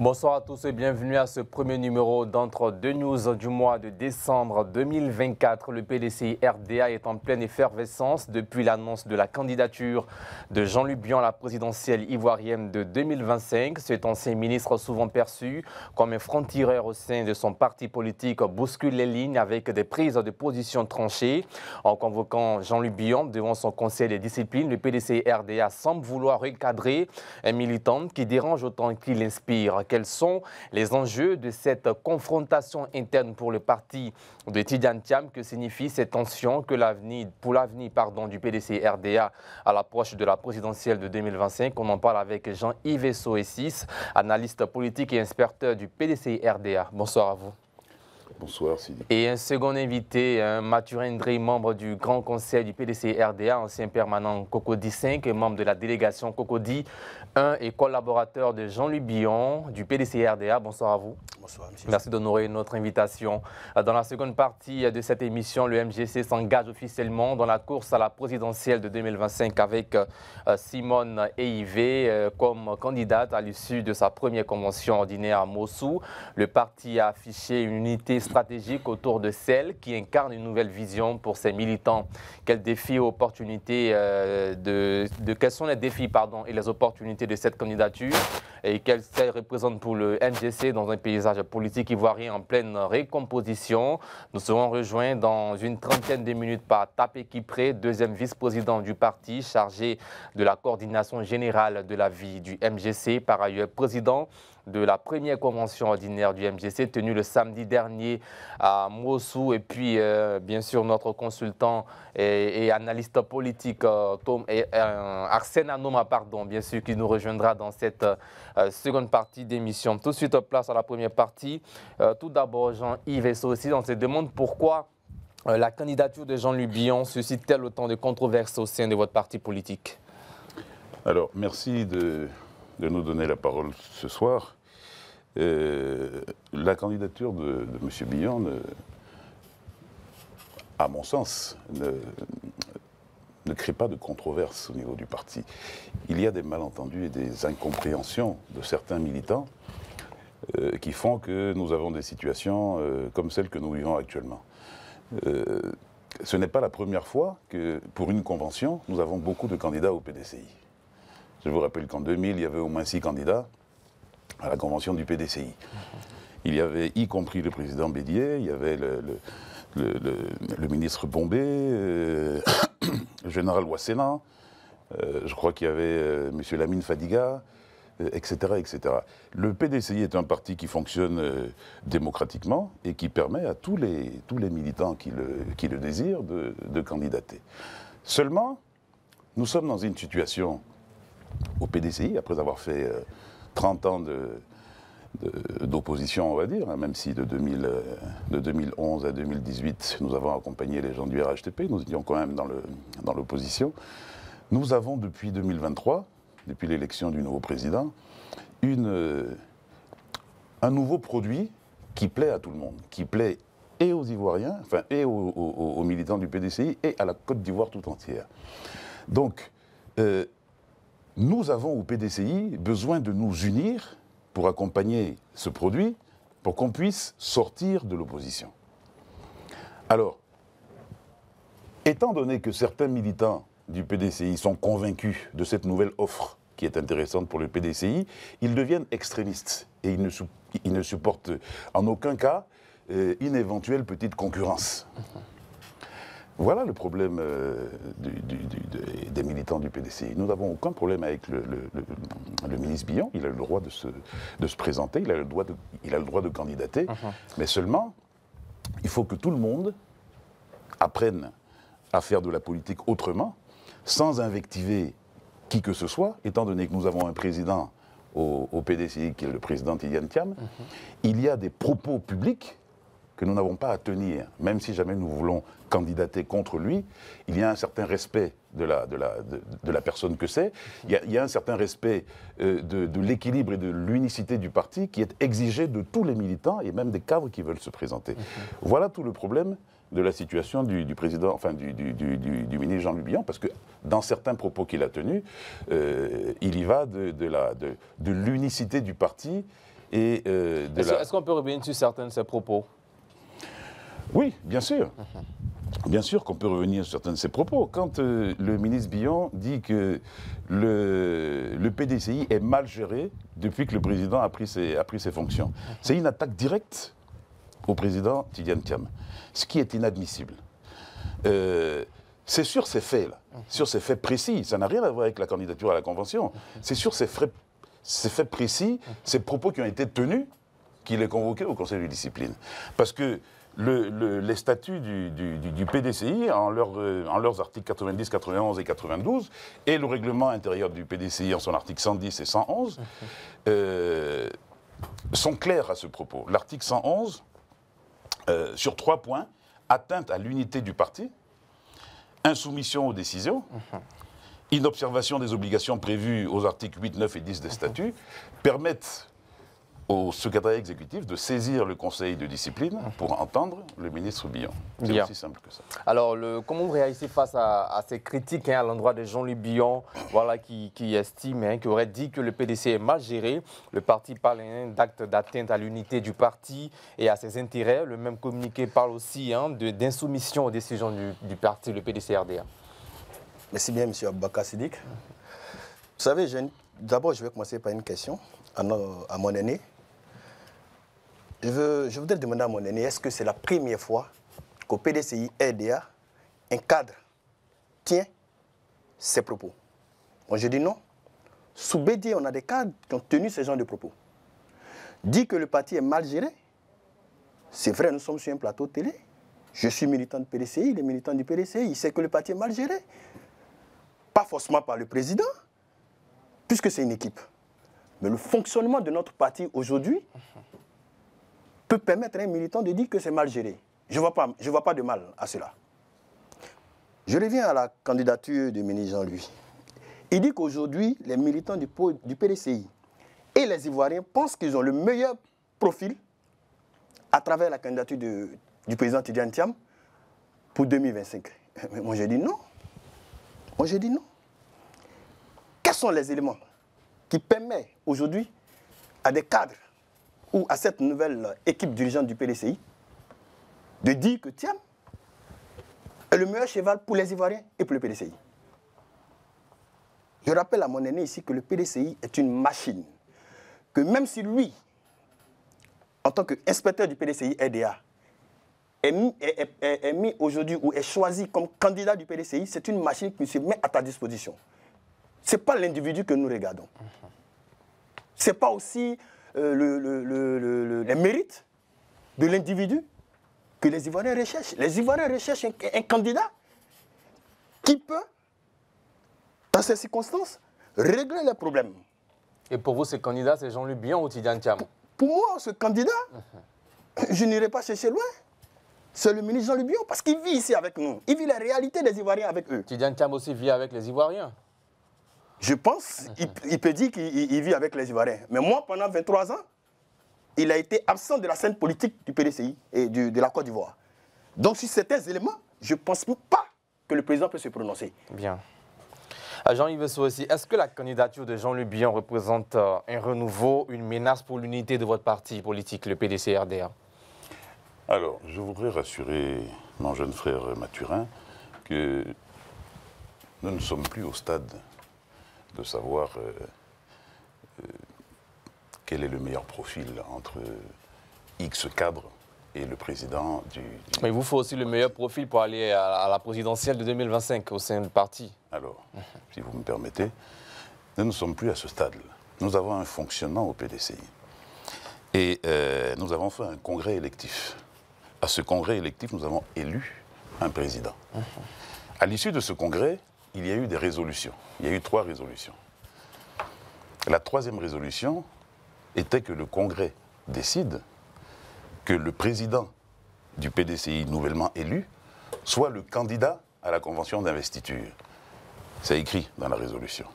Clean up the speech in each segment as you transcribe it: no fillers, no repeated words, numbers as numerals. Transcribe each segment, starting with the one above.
Bonsoir à tous et bienvenue à ce premier numéro d'Entre deux news du mois de décembre 2024. Le PDCI RDA est en pleine effervescence depuis l'annonce de la candidature de Jean-Luc Bion à la présidentielle ivoirienne de 2025. Cet ancien ministre, souvent perçu comme un franc-tireur au sein de son parti politique, bouscule les lignes avec des prises de position tranchées. En convoquant Jean-Luc Bion devant son conseil de discipline, le PDCI RDA semble vouloir recadrer un militant qui dérange autant qu'il inspire. Quels sont les enjeux de cette confrontation interne pour le parti de Tidjane Thiam? Que signifie cette tension pour l'avenir du PDCI RDA à l'approche de la présidentielle de 2025? On en parle avec Jean-Yves Soessis, analyste politique et inspecteur du PDCI RDA. Bonsoir à vous. Bonsoir, Sidi. Et un second invité, Mathurin Ndri, membre du Grand Conseil du PDCI RDA, ancien permanent Cocody 5 et membre de la délégation Cocody 1 et collaborateur de Jean-Luc Bion du PDCI RDA. Bonsoir à vous. Bonsoir, monsieur. Merci d'honorer notre invitation. Dans la seconde partie de cette émission, le MGC s'engage officiellement dans la course à la présidentielle de 2025 avec Simone Eivé comme candidate à l'issue de sa première convention ordinaire à Mossou. Le parti a affiché une unité stratégique autour de celle qui incarne une nouvelle vision pour ses militants. Quels défis et opportunités quels sont les défis et les opportunités de cette candidature et qu'elle représente pour le MGC dans un paysage politique ivoirien en pleine récomposition? Nous serons rejoints dans une trentaine de minutes par Tapé Kipré, deuxième vice-président du parti chargé de la coordination générale de la vie du MGC, par ailleurs président de la première convention ordinaire du MGC tenue le samedi dernier à Mossou, et puis bien sûr notre consultant et analyste politique Arsène Anoma, bien sûr, qui nous rejoindra dans cette seconde partie d'émission. Tout de suite place à la première partie. Tout d'abord, Jean-Yves Soessis, on se demande pourquoi la candidature de Jean-Luc Bion suscite-t-elle autant de controverses au sein de votre parti politique? Alors, merci de nous donner la parole ce soir. La candidature de M. Bion, à mon sens, ne crée pas de controverse au niveau du parti. Il y a des malentendus et des incompréhensions de certains militants qui font que nous avons des situations comme celle que nous vivons actuellement. Ce n'est pas la première fois que, pour une convention, nous avons beaucoup de candidats au PDCI. Je vous rappelle qu'en 2000, il y avait au moins 6 candidats à la convention du PDCI. Il y avait, y compris le président Bédier, il y avait le ministre Bombé, le général Ouassena, je crois qu'il y avait M. Lamine Fadiga, etc., etc. Le PDCI est un parti qui fonctionne démocratiquement et qui permet à tous les militants qui le désirent de candidater. Seulement, nous sommes dans une situation au PDCI, après avoir fait 30 ans d'opposition, on va dire, hein, même si de 2011 à 2018, nous avons accompagné les gens du RHTP, nous étions quand même dans l'opposition. Nous avons depuis 2023, depuis l'élection du nouveau président, un nouveau produit qui plaît à tout le monde, qui plaît et aux Ivoiriens, enfin, et aux militants du PDCI, et à la Côte d'Ivoire tout entière. Donc, nous avons au PDCI besoin de nous unir pour accompagner ce produit, pour qu'on puisse sortir de l'opposition. Alors, étant donné que certains militants du PDCI sont convaincus de cette nouvelle offre qui est intéressante pour le PDCI, ils deviennent extrémistes et ils ne supportent en aucun cas une éventuelle petite concurrence. Voilà le problème des militants du PDCI. Nous n'avons aucun problème avec le ministre Bion. Il a le droit de se présenter, il a le droit de candidater. Mais seulement, il faut que tout le monde apprenne à faire de la politique autrement, sans invectiver qui que ce soit, étant donné que nous avons un président au PDCI qui est le président Tidjane Thiam. Il y a des propos publics que nous n'avons pas à tenir, même si jamais nous voulons candidater contre lui. Il y a un certain respect de la personne que c'est. Il y a un certain respect de l'équilibre et de l'unicité du parti qui est exigé de tous les militants et même des cadres qui veulent se présenter. Voilà tout le problème de la situation du président, enfin du ministre Jean-Luc Bion, parce que dans certains propos qu'il a tenus, il y va de l'unicité du parti et Est-ce qu'on peut revenir sur certains de ces propos? Oui, bien sûr. Bien sûr qu'on peut revenir sur certains de ses propos. Quand le ministre Billon dit que le PDCI est mal géré depuis que le président a pris ses fonctions, c'est une attaque directe au président Tidjane Thiam, ce qui est inadmissible. C'est sur ces faits-là, sur ces faits précis, ça n'a rien à voir avec la candidature à la Convention, c'est sur ces faits précis, ces propos qui ont été tenus, qu'il est convoqué au Conseil de discipline. Parce que les statuts du PDCI, en leurs articles 90, 91 et 92, et le règlement intérieur du PDCI en son article 110 et 111, sont clairs à ce propos. L'article 111, sur 3 points, atteinte à l'unité du parti, insoumission aux décisions, inobservation des obligations prévues aux articles 8, 9 et 10 des statuts, permettent au secrétariat exécutif de saisir le conseil de discipline pour entendre le ministre Billon. C'est aussi simple que ça. Alors, comment vous réagissez face à ces critiques à l'endroit de Jean-Louis Billon, voilà, qui estime, qui aurait dit que le PDC est mal géré? Le parti parle d'actes d'atteinte à l'unité du parti et à ses intérêts. Le même communiqué parle aussi d'insoumission aux décisions du parti, le PDC-RDA. Merci bien, M. Aboubakar Siddique. Vous savez, d'abord, je vais commencer par une question à mon aîné. Je voudrais demander à mon aîné, est-ce que c'est la première fois qu'au PDCI RDA, un cadre tient ses propos? Moi, je dis non. Sous Bédié, on a des cadres qui ont tenu ce genre de propos. Dit que le parti est mal géré, c'est vrai, nous sommes sur un plateau de télé. Je suis militant du PDCI, les militants du PDCI, ils savent que le parti est mal géré. Pas forcément par le président, puisque c'est une équipe. Mais le fonctionnement de notre parti aujourd'hui peut permettre à un militant de dire que c'est mal géré. Je ne vois pas de mal à cela. Je reviens à la candidature du ministre Jean-Louis. Il dit qu'aujourd'hui, les militants du PDCI et les Ivoiriens pensent qu'ils ont le meilleur profil à travers la candidature du président Tidjane Thiam pour 2025. Mais moi, je dis non. Moi, je dis non. Quels sont les éléments qui permettent aujourd'hui à des cadres ou à cette nouvelle équipe dirigeante du PDCI de dire que Thiam est le meilleur cheval pour les Ivoiriens et pour le PDCI? Je rappelle à mon aîné ici que le PDCI est une machine. Que même si lui, en tant qu'inspecteur du PDCI RDA, est mis aujourd'hui ou est choisi comme candidat du PDCI, c'est une machine qui se met à ta disposition. Ce n'est pas l'individu que nous regardons. Ce n'est pas aussi les mérites de l'individu que les Ivoiriens recherchent. Les Ivoiriens recherchent un candidat qui peut, dans ces circonstances, régler les problèmes. Et pour vous, ce candidat, c'est Jean-Louis Billon ou Tidjane Thiam? Pour moi, ce candidat, je n'irai pas chercher loin. C'est le ministre Jean-Louis Billon, parce qu'il vit ici avec nous. Il vit la réalité des Ivoiriens avec eux. Tidjane Thiam aussi vit avec les Ivoiriens. Je pense, il peut dire qu'il vit avec les Ivoiriens. Mais moi, pendant 23 ans, il a été absent de la scène politique du PDCI et de la Côte d'Ivoire. Donc, sur certains éléments, je ne pense pas que le président peut se prononcer. Bien. Jean-Yves Sow aussi, est-ce que la candidature de Jean-Louis Billon représente un renouveau, une menace pour l'unité de votre parti politique, le PDC-RDA? Alors, je voudrais rassurer mon jeune frère Mathurin que nous ne sommes plus au stade de savoir quel est le meilleur profil entre X cadre et le président du... Mais il vous faut aussi le meilleur profil pour aller à la présidentielle de 2025 au sein du parti. Alors, si vous me permettez, nous ne sommes plus à ce stade-là. Nous avons un fonctionnement au PDCI. Et nous avons fait un congrès électif. À ce congrès électif, nous avons élu un président. À l'issue de ce congrès, il y a eu des résolutions. Il y a eu 3 résolutions. La 3e résolution était que le Congrès décide que le président du PDCI nouvellement élu soit le candidat à la convention d'investiture. C'est écrit dans la résolution.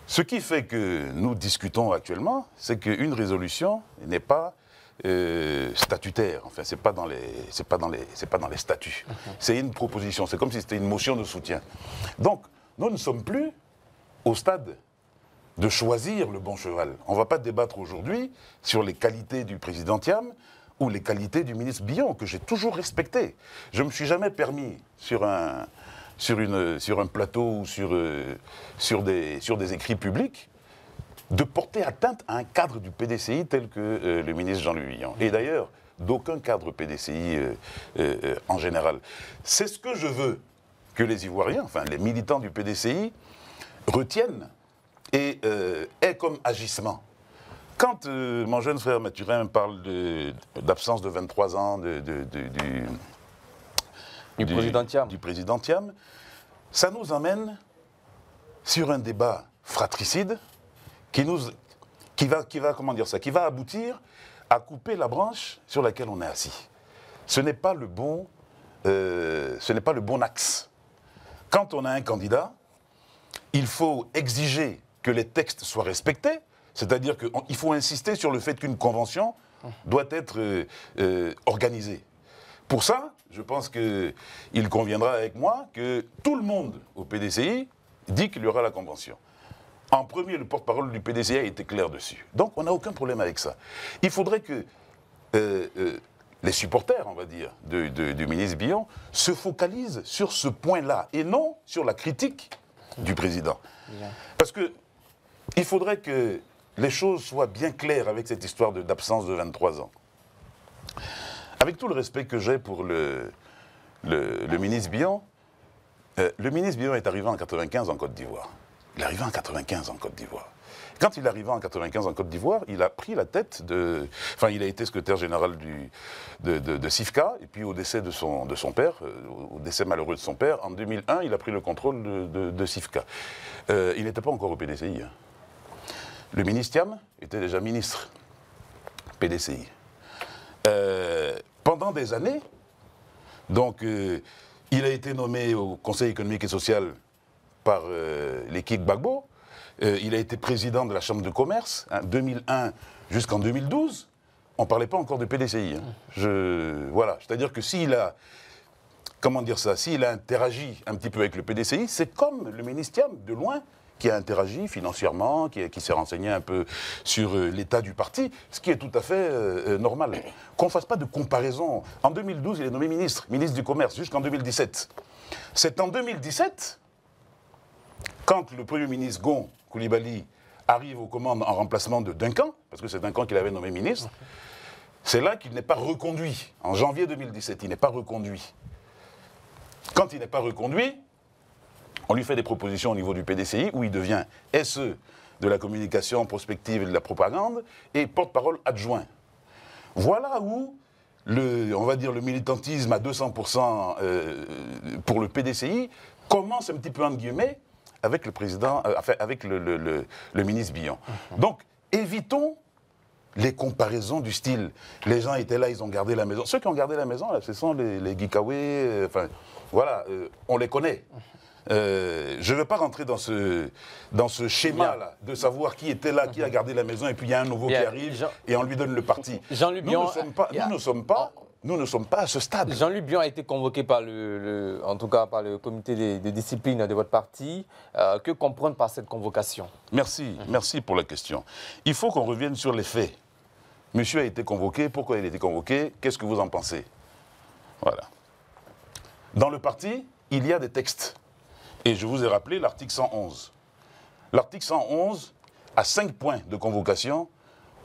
Ce qui fait que nous discutons actuellement, c'est qu'une résolution n'est pas statutaire. Enfin, c'est pas dans les statuts. C'est une proposition. C'est comme si c'était une motion de soutien. Donc, nous ne sommes plus au stade de choisir le bon cheval. On ne va pas débattre aujourd'hui sur les qualités du président Thiam ou les qualités du ministre Billon, que j'ai toujours respecté. Je ne me suis jamais permis sur un plateau ou sur des écrits publics de porter atteinte à un cadre du PDCI tel que le ministre Jean-Louis Billon. Et d'ailleurs, d'aucun cadre PDCI en général. C'est ce que je veux que les Ivoiriens, enfin les militants du PDCI, retiennent et aient comme agissement. Quand mon jeune frère Mathurin parle d'absence de 23 ans du président Thiam, ça nous emmène sur un débat fratricide qui va aboutir à couper la branche sur laquelle on est assis. Ce n'est pas le bon axe. Quand on a un candidat, il faut exiger que les textes soient respectés, c'est-à-dire qu'il faut insister sur le fait qu'une convention doit être organisée. Pour ça, je pense qu'il conviendra avec moi que tout le monde au PDCI dit qu'il y aura la convention. En premier, le porte-parole du PDCI a été clair dessus. Donc, on n'a aucun problème avec ça. Il faudrait que les supporters, on va dire, du ministre Billon se focalisent sur ce point-là et non sur la critique du président. Parce qu'il faudrait que les choses soient bien claires avec cette histoire d'absence de 23 ans. Avec tout le respect que j'ai pour le ministre Billon est arrivé en 1995 en Côte d'Ivoire. Il est arrivé en 1995 en Côte d'Ivoire. Quand il est arrivé en 1995 en Côte d'Ivoire, il a pris la tête Enfin, il a été secrétaire général de CIFCA, et puis au décès de son père, au décès malheureux de son père, en 2001, il a pris le contrôle de CIFCA. Il n'était pas encore au PDCI. Hein. Le ministre Thiam était déjà ministre PDCI. Pendant des années, donc, il a été nommé au Conseil économique et social par l'équipe Gbagbo. Il a été président de la Chambre de commerce, hein, 2001 jusqu'en 2012. On ne parlait pas encore de PDCI. Hein. Voilà, c'est-à-dire que s'il a, s'il a interagi un petit peu avec le PDCI, c'est comme le ministre Thiam, de loin, qui a interagi financièrement, qui s'est renseigné un peu sur l'état du parti, ce qui est tout à fait normal. Qu'on ne fasse pas de comparaison. En 2012, il est nommé ministre du Commerce, jusqu'en 2017. C'est en 2017, quand le Premier ministre Gon Coulibaly arrive aux commandes en remplacement de Duncan, parce que c'est Duncan qui l'avait nommé ministre, c'est là qu'il n'est pas reconduit. En janvier 2017, il n'est pas reconduit. Quand il n'est pas reconduit, on lui fait des propositions au niveau du PDCI, où il devient SE de la communication prospective et de la propagande, et porte-parole adjoint. Voilà où, on va dire, le militantisme à 200% pour le PDCI commence un petit peu, entre guillemets, avec le président, avec le ministre Billon. Donc, évitons les comparaisons du style. Les gens étaient là, ils ont gardé la maison. Ceux qui ont gardé la maison, là, ce sont les Gikawe, enfin, voilà, on les connaît. Je ne veux pas rentrer dans ce schéma-là, de savoir qui était là, qui a gardé la maison, et puis il y a un nouveau qui arrive, et on lui donne le parti. Nous ne sommes pas à ce stade. Jean-Louis Billon a été convoqué par en tout cas par le comité de discipline de votre parti. Que comprendre par cette convocation? Merci pour la question. Il faut qu'on revienne sur les faits. Monsieur a été convoqué, pourquoi il a été convoqué? Qu'est-ce que vous en pensez? Voilà. Dans le parti, il y a des textes. Et je vous ai rappelé l'article 111. L'article 111 a 5 points de convocation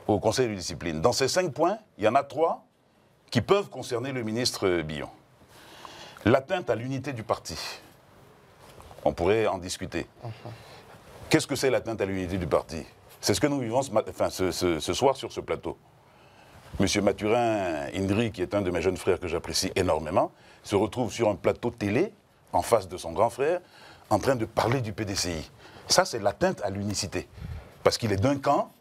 au Conseil de discipline. Dans ces 5 points, il y en a 3 qui peuvent concerner le ministre Billon. L'atteinte à l'unité du parti. On pourrait en discuter. Qu'est-ce que c'est l'atteinte à l'unité du parti? C'est ce que nous vivons ce soir sur ce plateau. Monsieur Mathurin Indri, qui est un de mes jeunes frères que j'apprécie énormément, se retrouve sur un plateau télé, en face de son grand frère, en train de parler du PDCI. Ça, c'est l'atteinte à l'unicité. Parce qu'il est d'un camp,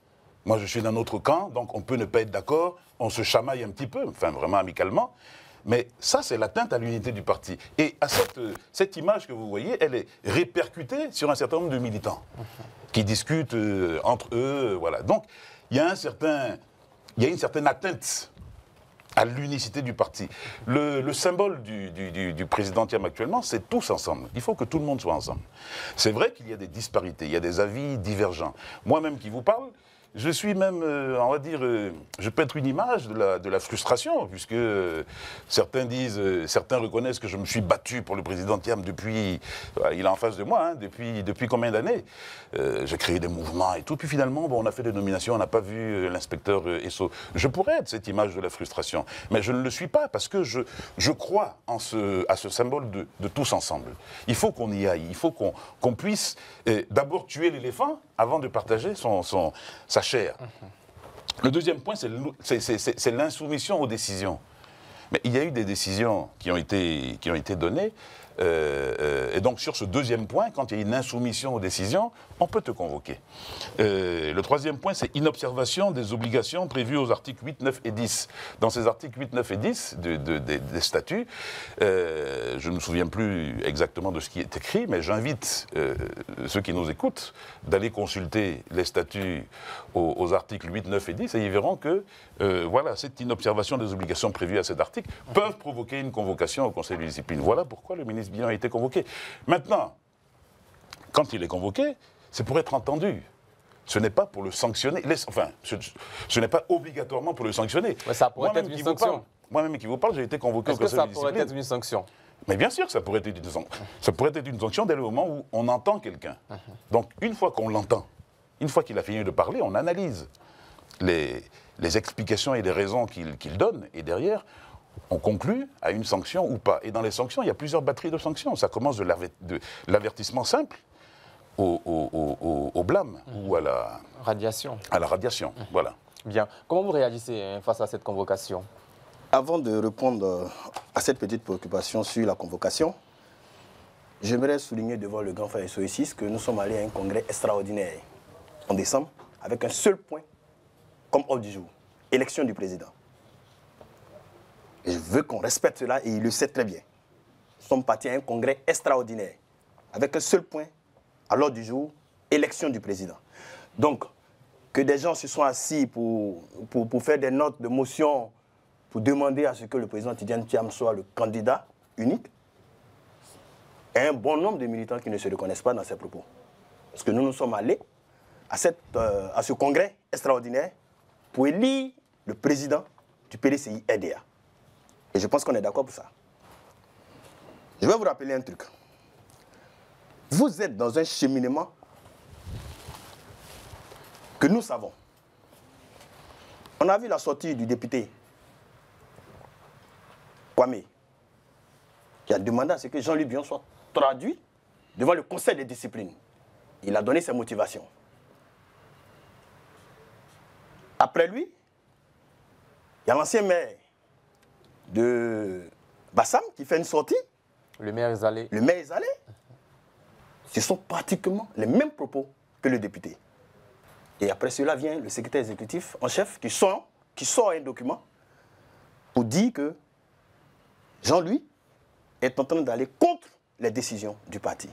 moi je suis d'un autre camp, donc on peut ne pas être d'accord, on se chamaille un petit peu, enfin vraiment amicalement, mais ça, c'est l'atteinte à l'unité du parti. Et à cette image que vous voyez, elle est répercutée sur un certain nombre de militants qui discutent entre eux, voilà. Donc, il y a une certaine atteinte à l'unicité du parti. Le symbole du président Thiam actuellement, c'est tous ensemble. Il faut que tout le monde soit ensemble. C'est vrai qu'il y a des disparités, il y a des avis divergents. Moi-même qui vous parle, je suis même, on va dire, je peux être une image de la frustration, puisque certains disent, certains reconnaissent que je me suis battu pour le président Thiam depuis, il est en face de moi, hein, depuis combien d'années. J'ai créé des mouvements et tout, puis finalement, bon, on a fait des nominations, on n'a pas vu l'inspecteur Esso. Je pourrais être cette image de la frustration, mais je ne le suis pas, parce que je crois à ce symbole de tous ensemble. Il faut qu'on y aille, il faut qu'on puisse d'abord tuer l'éléphant avant de partager sa chair. Le deuxième point, c'est l'insoumission aux décisions. Mais il y a eu des décisions qui ont été données, et donc sur ce deuxième point, quand il y a une insoumission aux décisions, on peut te convoquer. Le troisième point, c'est inobservation des obligations prévues aux articles 8, 9 et 10. Dans ces articles 8, 9 et 10 des statuts, je ne me souviens plus exactement de ce qui est écrit, mais j'invite ceux qui nous écoutent d'aller consulter les statuts aux articles 8, 9 et 10, et ils verront que voilà, cette inobservation des obligations prévues à cet article peuvent provoquer une convocation au Conseil de discipline. Voilà pourquoi le ministre Bilan a été convoqué. Maintenant, quand il est convoqué, c'est pour être entendu. Ce n'est pas pour le sanctionner. Enfin, ce n'est pas obligatoirement pour le sanctionner. Mais ça pourrait être une sanction. Moi-même qui vous parle, j'ai été convoqué au Conseil de discipline. Est-ce que ça pourrait être une sanction? Mais bien sûr que ça pourrait être une sanction. Ça pourrait être une sanction dès le moment où on entend quelqu'un. Donc, une fois qu'on l'entend, une fois qu'il a fini de parler, on analyse les explications et les raisons qu'il donne. Et derrière, on conclut à une sanction ou pas. Et dans les sanctions, il y a plusieurs batteries de sanctions. Ça commence de l'avertissement simple au blâme ou à la radiation. Voilà. Bien. Comment vous réagissez face à cette convocation? Avant de répondre à cette petite préoccupation sur la convocation, j'aimerais souligner devant le grand frère SOE6 que nous sommes allés à un congrès extraordinaire en décembre avec un seul point comme ordre du jour, élection du président. Et je veux qu'on respecte cela et il le sait très bien. Nous sommes partis à un congrès extraordinaire avec un seul point à l'ordre du jour, élection du président. Donc, que des gens se sont assis pour faire des notes de motion, pour demander à ce que le président Tidjane Thiam soit le candidat unique, et un bon nombre de militants qui ne se reconnaissent pas dans ces propos. Parce que nous sommes allés à ce congrès extraordinaire pour élire le président du PDCI RDA. Et je pense qu'on est d'accord pour ça. Je vais vous rappeler un truc. Vous êtes dans un cheminement que nous savons. On a vu la sortie du député Kwame, qui a demandé à ce que Jean-Louis Bion soit traduit devant le Conseil de discipline. Il a donné ses motivations. Après lui, il y a l'ancien maire de Bassam qui fait une sortie. Le maire Ezalé. Le maire Ezalé. Ce sont pratiquement les mêmes propos que le député. Et après cela vient le secrétaire exécutif en chef qui sort un document pour dire que Jean-Louis est en train d'aller contre les décisions du parti.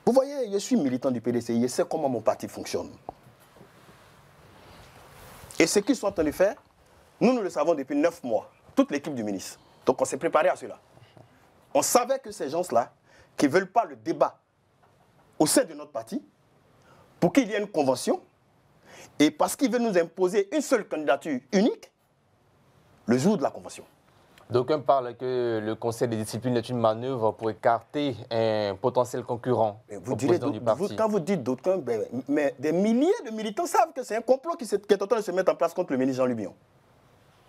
Vous voyez, je suis militant du PDCI, je sais comment mon parti fonctionne. Et ce qu'ils sont en train de faire, nous le savons depuis 9 mois, toute l'équipe du ministre. Donc on s'est préparé à cela. On savait que ces gens-là, qui ne veulent pas le débat au sein de notre parti, pour qu'il y ait une convention, et parce qu'ils veulent nous imposer une seule candidature unique, le jour de la convention. D'aucuns parlent que le Conseil de discipline est une manœuvre pour écarter un potentiel concurrent au président du parti. Quand vous dites d'aucuns, mais des milliers de militants savent que c'est un complot qui est en train de se mettre en place contre le ministre Jean-Louis Bion.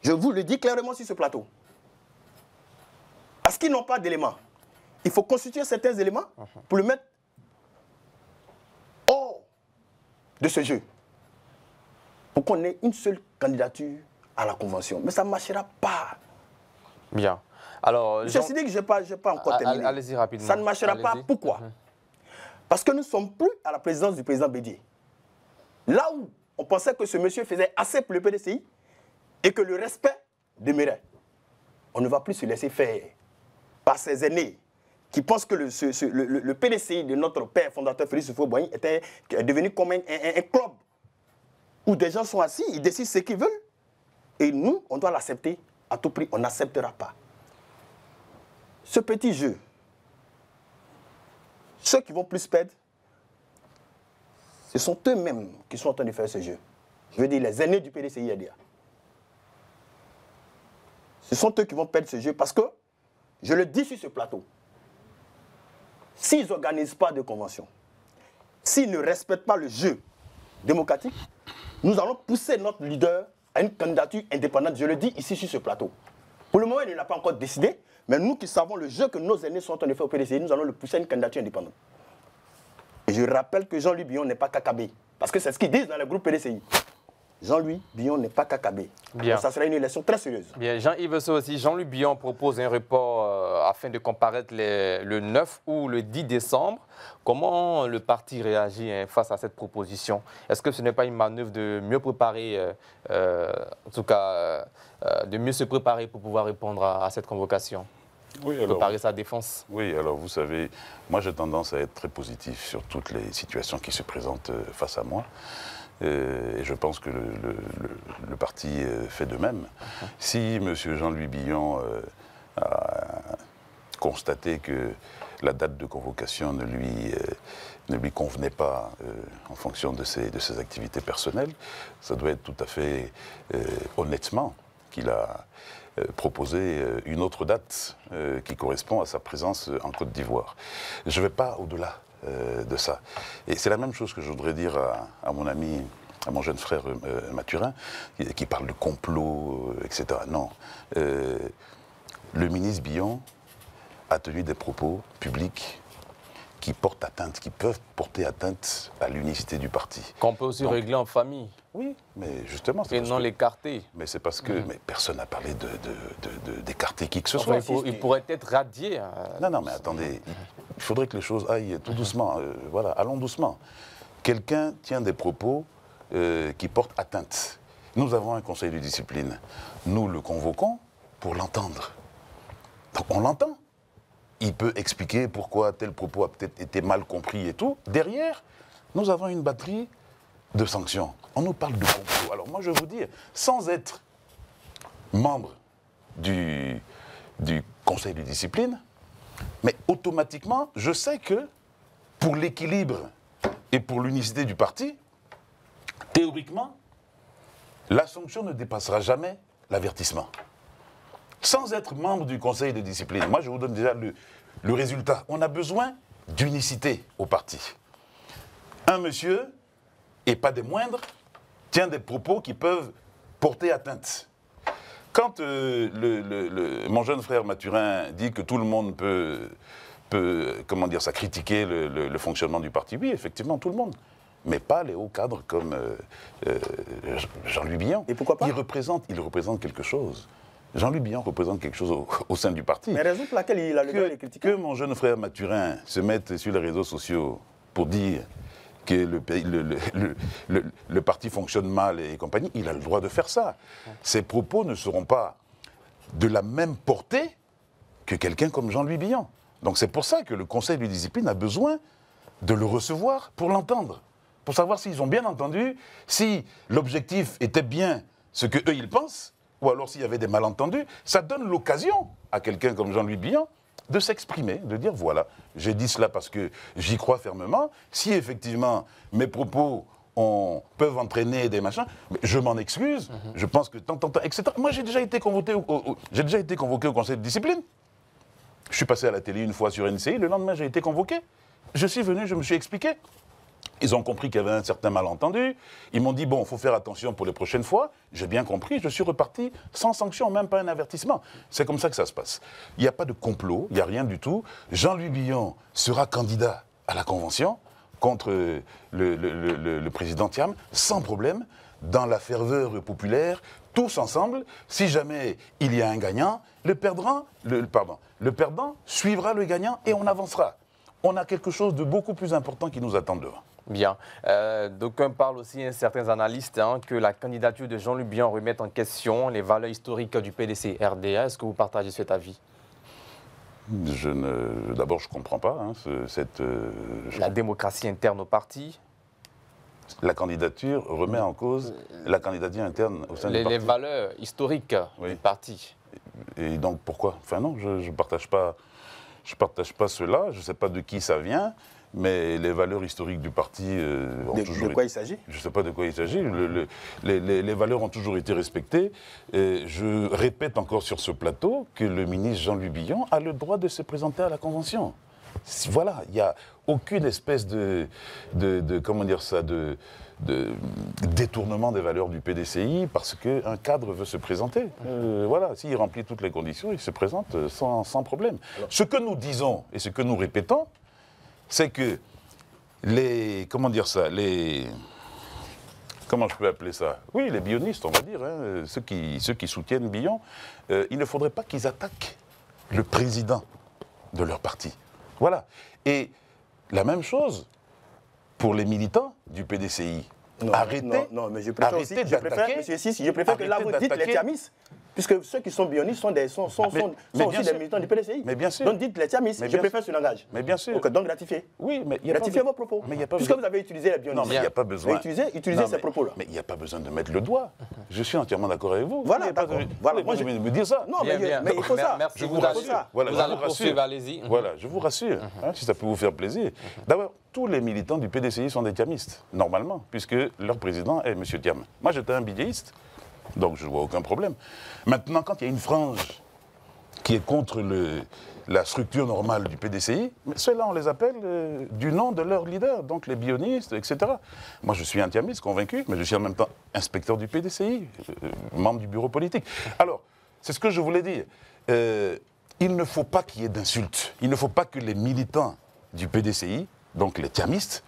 Je vous le dis clairement sur ce plateau. Parce qu'ils n'ont pas d'éléments. Il faut constituer certains éléments pour le mettre hors de ce jeu. Pour qu'on ait une seule candidature à la convention. Mais ça ne marchera pas. Bien. Alors, je suis dit que je n'ai pas encore terminé. Allez-y rapidement. Ça ne marchera pas. Pourquoi? Parce que nous ne sommes plus à la présidence du président Bédié. Là où on pensait que ce monsieur faisait assez pour le PDCI et que le respect demeurait. On ne va plus se laisser faire par ces aînés qui pensent que le PDCI de notre père fondateur Félix Houphouët-Boigny est devenu comme un club où des gens sont assis, ils décident ce qu'ils veulent et nous, on doit l'accepter à tout prix, on n'acceptera pas. Ce petit jeu, ceux qui vont plus perdre, ce sont eux-mêmes qui sont en train de faire ce jeu. Je veux dire les aînés du PDCI-RDA. Ce sont eux qui vont perdre ce jeu parce que, je le dis sur ce plateau, s'ils n'organisent pas de convention, s'ils ne respectent pas le jeu démocratique, nous allons pousser notre leader à une candidature indépendante. Je le dis ici sur ce plateau. Pour le moment, il ne l'a pas encore décidé, mais nous qui savons le jeu que nos aînés sont en train de faire au PDCI, nous allons le pousser à une candidature indépendante. Et je rappelle que Jean-Louis Billon n'est pas KKB, parce que c'est ce qu'ils disent dans le groupe PDCI. Jean-Louis Billon n'est pas KKB. Bien. Donc ça sera une élection très sérieuse. Bien, Jean-Yves Sow aussi, Jean-Louis Billon propose un report afin de comparaître le 9 ou le 10 décembre. Comment le parti réagit face à cette proposition? Est-ce que ce n'est pas une manœuvre de mieux préparer, en tout cas, de mieux se préparer pour pouvoir répondre à cette convocation? Oui, alors, préparer sa défense. Oui, alors vous savez, moi j'ai tendance à être très positif sur toutes les situations qui se présentent face à moi. Et je pense que le parti fait de même. Si M. Jean-Louis Billon a constaté que la date de convocation ne lui convenait pas en fonction de ses activités personnelles, ça doit être tout à fait honnêtement qu'il a proposé une autre date qui correspond à sa présence en Côte d'Ivoire. Je ne vais pas au-delà de ça. Et c'est la même chose que je voudrais dire à mon ami, à mon jeune frère Mathurin, qui parle de complot, etc. Non. Le ministre Billon a tenu des propos publics qui portent atteinte, qui peuvent porter atteinte à l'unicité du parti. Qu'on peut aussi régler en famille. Oui, mais justement... Et non l'écarter. Mais c'est parce que mais personne n'a parlé d'écarter qui que ce Enfin, soit. il pourrait être radié. Non, non, mais attendez, il faudrait que les choses aillent tout doucement. Voilà, allons doucement. Quelqu'un tient des propos qui portent atteinte. Nous avons un conseil de discipline. Nous le convoquons pour l'entendre. Donc on l'entend. Il peut expliquer pourquoi tel propos a peut-être été mal compris et tout. Derrière, nous avons une batterie de sanctions. On nous parle de complot. Alors moi, je vais vous dire, sans être membre du conseil de discipline, mais automatiquement, je sais que pour l'équilibre et pour l'unicité du parti, théoriquement, la sanction ne dépassera jamais l'avertissement. Sans être membre du conseil de discipline, moi je vous donne déjà le résultat. On a besoin d'unicité au parti. Un monsieur, et pas des moindres, tient des propos qui peuvent porter atteinte. Quand mon jeune frère Mathurin dit que tout le monde peut comment dire ça, critiquer le fonctionnement du parti, oui, effectivement, tout le monde. Mais pas les hauts cadres comme Jean-Louis Billon. Et pourquoi pas? Il représente quelque chose. Jean-Louis Billon représente quelque chose au sein du parti. Mais raison pour laquelle il a le droit de les critiquer. Que mon jeune frère Mathurin se mette sur les réseaux sociaux pour dire que le parti fonctionne mal et compagnie, il a le droit de faire ça. Ses propos ne seront pas de la même portée que quelqu'un comme Jean-Louis Billon. Donc c'est pour ça que le conseil de discipline a besoin de le recevoir pour l'entendre, pour savoir s'ils ont bien entendu, si l'objectif était bien ce qu'eux ils pensent, ou alors s'il y avait des malentendus. Ça donne l'occasion à quelqu'un comme Jean-Louis Billon de s'exprimer, de dire voilà, j'ai dit cela parce que j'y crois fermement. Si effectivement mes propos peuvent entraîner des machins, je m'en excuse, je pense que tant, etc. Moi j'ai déjà été convoqué au conseil de discipline. Je suis passé à la télé une fois sur NCI, le lendemain j'ai été convoqué. Je suis venu, je me suis expliqué. Ils ont compris qu'il y avait un certain malentendu. Ils m'ont dit, bon, il faut faire attention pour les prochaines fois. J'ai bien compris, je suis reparti sans sanction, même pas un avertissement. C'est comme ça que ça se passe. Il n'y a pas de complot, il n'y a rien du tout. Jean-Louis Billon sera candidat à la Convention contre le président Thiam, sans problème, dans la ferveur populaire, tous ensemble. Si jamais il y a un gagnant, le perdant suivra le gagnant et on avancera. On a quelque chose de beaucoup plus important qui nous attend devant. Bien. D'aucuns parlent aussi, certains analystes, que la candidature de Jean-Louis Billon remet en question les valeurs historiques du PDC-RDA. Est-ce que vous partagez cet avis? D'abord, je ne comprends pas la démocratie interne au parti. La candidature remet en cause la candidature interne au sein du parti. Les valeurs historiques du parti. Et donc pourquoi? Enfin non, je ne partage pas cela, je ne sais pas de qui ça vient, mais les valeurs historiques du parti ont toujours De quoi il s'agit? Je ne sais pas de quoi il s'agit. Les valeurs ont toujours été respectées. Et je répète encore sur ce plateau que le ministre Jean-Louis Billon a le droit de se présenter à la Convention. Voilà, il n'y a aucune espèce comment dire ça, de détournement des valeurs du PDCI parce qu'un cadre veut se présenter. Voilà, s'il remplit toutes les conditions, il se présente sans problème. Ce que nous disons et ce que nous répétons, c'est que comment je peux appeler ça? Oui, les bionistes, on va dire, hein, ceux qui soutiennent Billon, il ne faudrait pas qu'ils attaquent le président de leur parti. Voilà. Et la même chose pour les militants du PDCI. Non, arrêtez, non, mais je préfère aussi, monsieur Sissi, je préfère que là vous dites les tiamistes, puisque ceux qui sont bionistes sont aussi des militants du PDCI. Mais bien sûr. Donc dites les tiamistes, je préfère ce langage. Mais bien sûr. Donc ratifiez. Oui, mais ratifiez vos propos. Mais y a pas puisque besoin. vous avez utilisé les bionistes. Non, mais il n'y a pas besoin. Utilisez ces propos-là. Mais il n'y a pas besoin de mettre le doigt. Je suis entièrement d'accord avec vous. Voilà, d'accord. Voilà, moi je vais me dire ça. Non, mais il faut ça. Merci, je vous rassure. Voilà, vous allez poursuivre, allez-y. Voilà, je vous rassure, si ça peut vous faire plaisir. D'abord, tous les militants du PDCI sont des tiamistes, normalement, puisque leur président est M. Thiam. Moi, j'étais un bidéiste, donc je ne vois aucun problème. Maintenant, quand il y a une frange qui est contre la structure normale du PDCI, ceux-là, on les appelle du nom de leur leader, donc les bionistes, etc. Moi, je suis un thiamiste convaincu, mais je suis en même temps inspecteur du PDCI, membre du bureau politique. Alors, c'est ce que je voulais dire. Il ne faut pas qu'il y ait d'insultes. Il ne faut pas que les militants du PDCI, donc les thiamistes,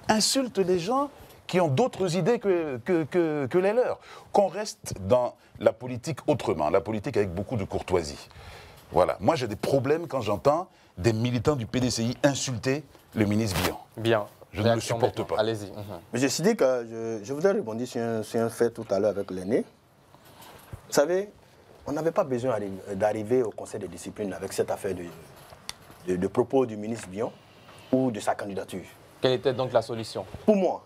insultent les gens qui ont d'autres idées que les leurs. Qu'on reste dans la politique autrement, la politique avec beaucoup de courtoisie. Voilà. Moi, j'ai des problèmes quand j'entends des militants du PDCI insulter le ministre Billon. Bien. Je ne le supporte pas. Allez-y. Monsieur Sidik, je voudrais rebondir sur un fait tout à l'heure avec l'aîné. Vous savez, on n'avait pas besoin d'arriver au conseil de discipline avec cette affaire de propos du ministre Billon ou de sa candidature. Quelle était donc la solution? Pour moi,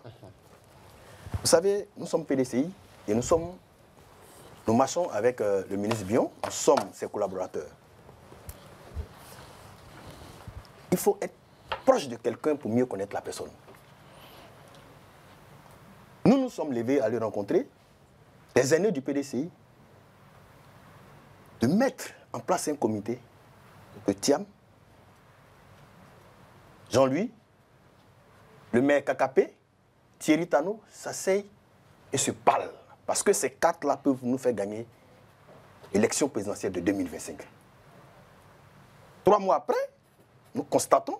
vous savez, nous sommes PDCI et nous marchons avec le ministre Billon, nous sommes ses collaborateurs. Il faut être proche de quelqu'un pour mieux connaître la personne. Nous nous sommes levés à le rencontrer, les aînés du PDCI, de mettre en place un comité pour que Thiam, Jean-Louis, le maire Kakapé, Thierry Tano s'asseyent et se parlent. Parce que ces quatre-là peuvent nous faire gagner l'élection présidentielle de 2025. 3 mois après, nous constatons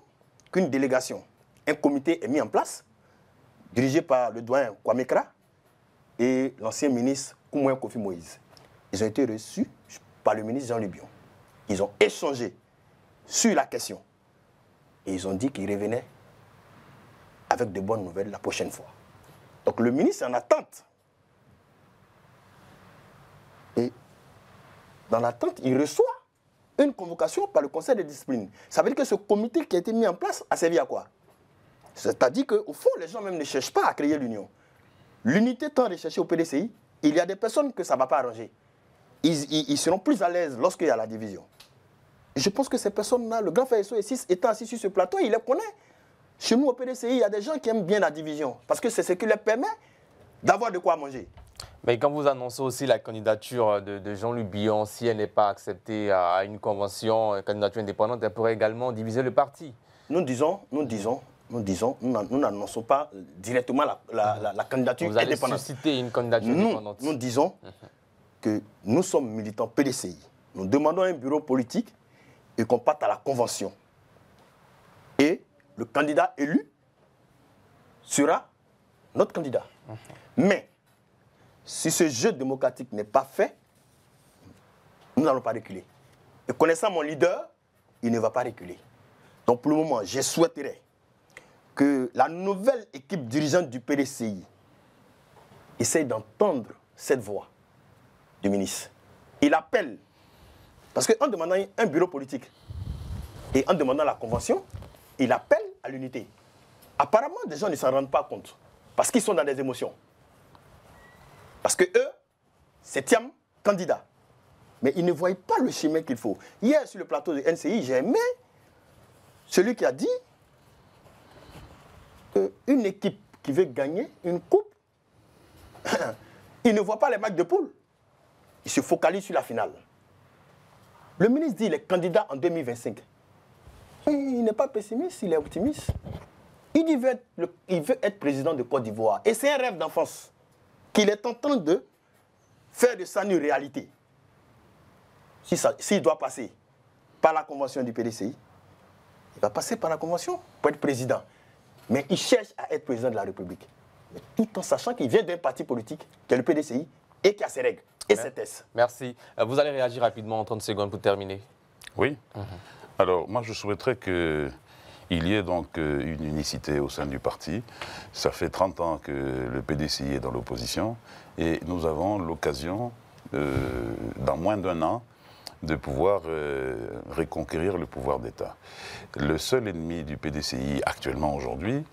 qu'une délégation, un comité est mis en place, dirigé par le doyen Kwame Kra et l'ancien ministre Koumouen Kofi Moïse. Ils ont été reçus par le ministre Jean-Louis Billon. Ils ont échangé sur la question. Et ils ont dit qu'ils revenaient avec de bonnes nouvelles la prochaine fois. Donc le ministre est en attente. Et dans l'attente, il reçoit une convocation par le conseil de discipline. Ça veut dire que ce comité qui a été mis en place a servi à quoi? C'est-à-dire qu'au fond, les gens même ne cherchent pas à créer l'union. L'unité tant recherchée au PDCI, il y a des personnes que ça ne va pas arranger. Ils seront plus à l'aise lorsqu'il y a la division. Et je pense que ces personnes-là, le grand frère SO6 étant assis sur ce plateau, il les connaît. Chez nous au PDCI, il y a des gens qui aiment bien la division. Parce que c'est ce qui leur permet d'avoir de quoi manger. Mais quand vous annoncez aussi la candidature de Jean-Louis Billon, si elle n'est pas acceptée à une convention, une candidature indépendante, elle pourrait également diviser le parti. Nous n'annonçons pas directement la candidature vous allez indépendante. susciter une candidature indépendante. Nous disons que nous sommes militants PDCI. Nous demandons un bureau politique et qu'on parte à la convention. Et le candidat élu sera notre candidat. Mais si ce jeu démocratique n'est pas fait, nous n'allons pas reculer. Et connaissant mon leader, il ne va pas reculer. Donc pour le moment, je souhaiterais que la nouvelle équipe dirigeante du PDCI essaye d'entendre cette voix du ministre. Il appelle, parce qu'en demandant un bureau politique et en demandant la convention, il appelle à l'unité. Apparemment, des gens ne s'en rendent pas compte, parce qu'ils sont dans des émotions. Parce que eux, c'est Thiam, candidat. mais ils ne voient pas le chemin qu'il faut. Hier, sur le plateau de NCI, j'ai aimé celui qui a dit qu'une équipe qui veut gagner une coupe, il ne voit pas les matchs de poule. Il se focalise sur la finale. Le ministre dit qu'il est candidat en 2025. Il n'est pas pessimiste, il est optimiste. Il dit qu'il veut être président de Côte d'Ivoire. Et c'est un rêve d'enfance qu'il est en train de faire de ça une réalité. S'il doit passer par la convention du PDCI, il va passer par la convention pour être président. Mais il cherche à être président de la République. Mais tout en sachant qu'il vient d'un parti politique, qui est le PDCI, et qui a ses règles et ses tests. Merci. Vous allez réagir rapidement en 30 secondes pour terminer. Oui. Alors, moi, je souhaiterais qu'il y ait donc une unicité au sein du parti. Ça fait 30 ans que le PDCI est dans l'opposition et nous avons l'occasion, dans moins d'un an, de pouvoir reconquérir le pouvoir d'État. Le seul ennemi du PDCI actuellement aujourd'hui,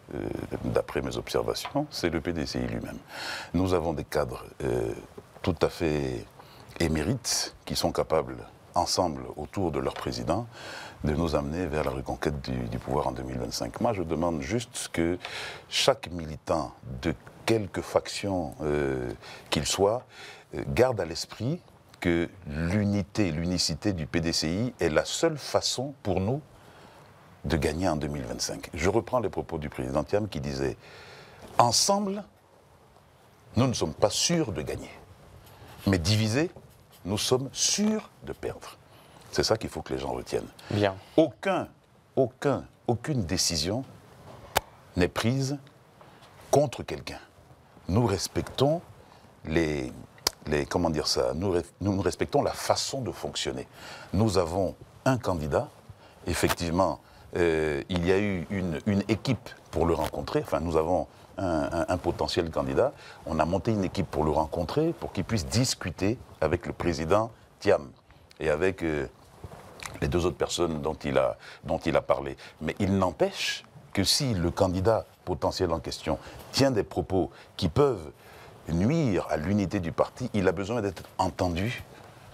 d'après mes observations, c'est le PDCI lui-même. Nous avons des cadres tout à fait émérites qui sont capables, ensemble, autour de leur président, de nous amener vers la reconquête du pouvoir en 2025. Moi, je demande juste que chaque militant, de quelque faction qu'il soit, garde à l'esprit que l'unicité du PDCI est la seule façon pour nous de gagner en 2025. Je reprends les propos du président Thiam qui disait « Ensemble, nous ne sommes pas sûrs de gagner. Mais divisés, nous sommes sûrs de perdre. » C'est ça qu'il faut que les gens retiennent. Bien. Aucune décision n'est prise contre quelqu'un. Nous respectons comment dire ça, nous respectons la façon de fonctionner. Nous avons un candidat, effectivement, il y a eu une équipe pour le rencontrer, enfin nous avons un potentiel candidat, on a monté une équipe pour le rencontrer, pour qu'il puisse discuter avec le président Thiam et avec les deux autres personnes dont il a parlé. Mais il n'empêche que si le candidat potentiel en question tient des propos qui peuvent nuire à l'unité du parti, il a besoin d'être entendu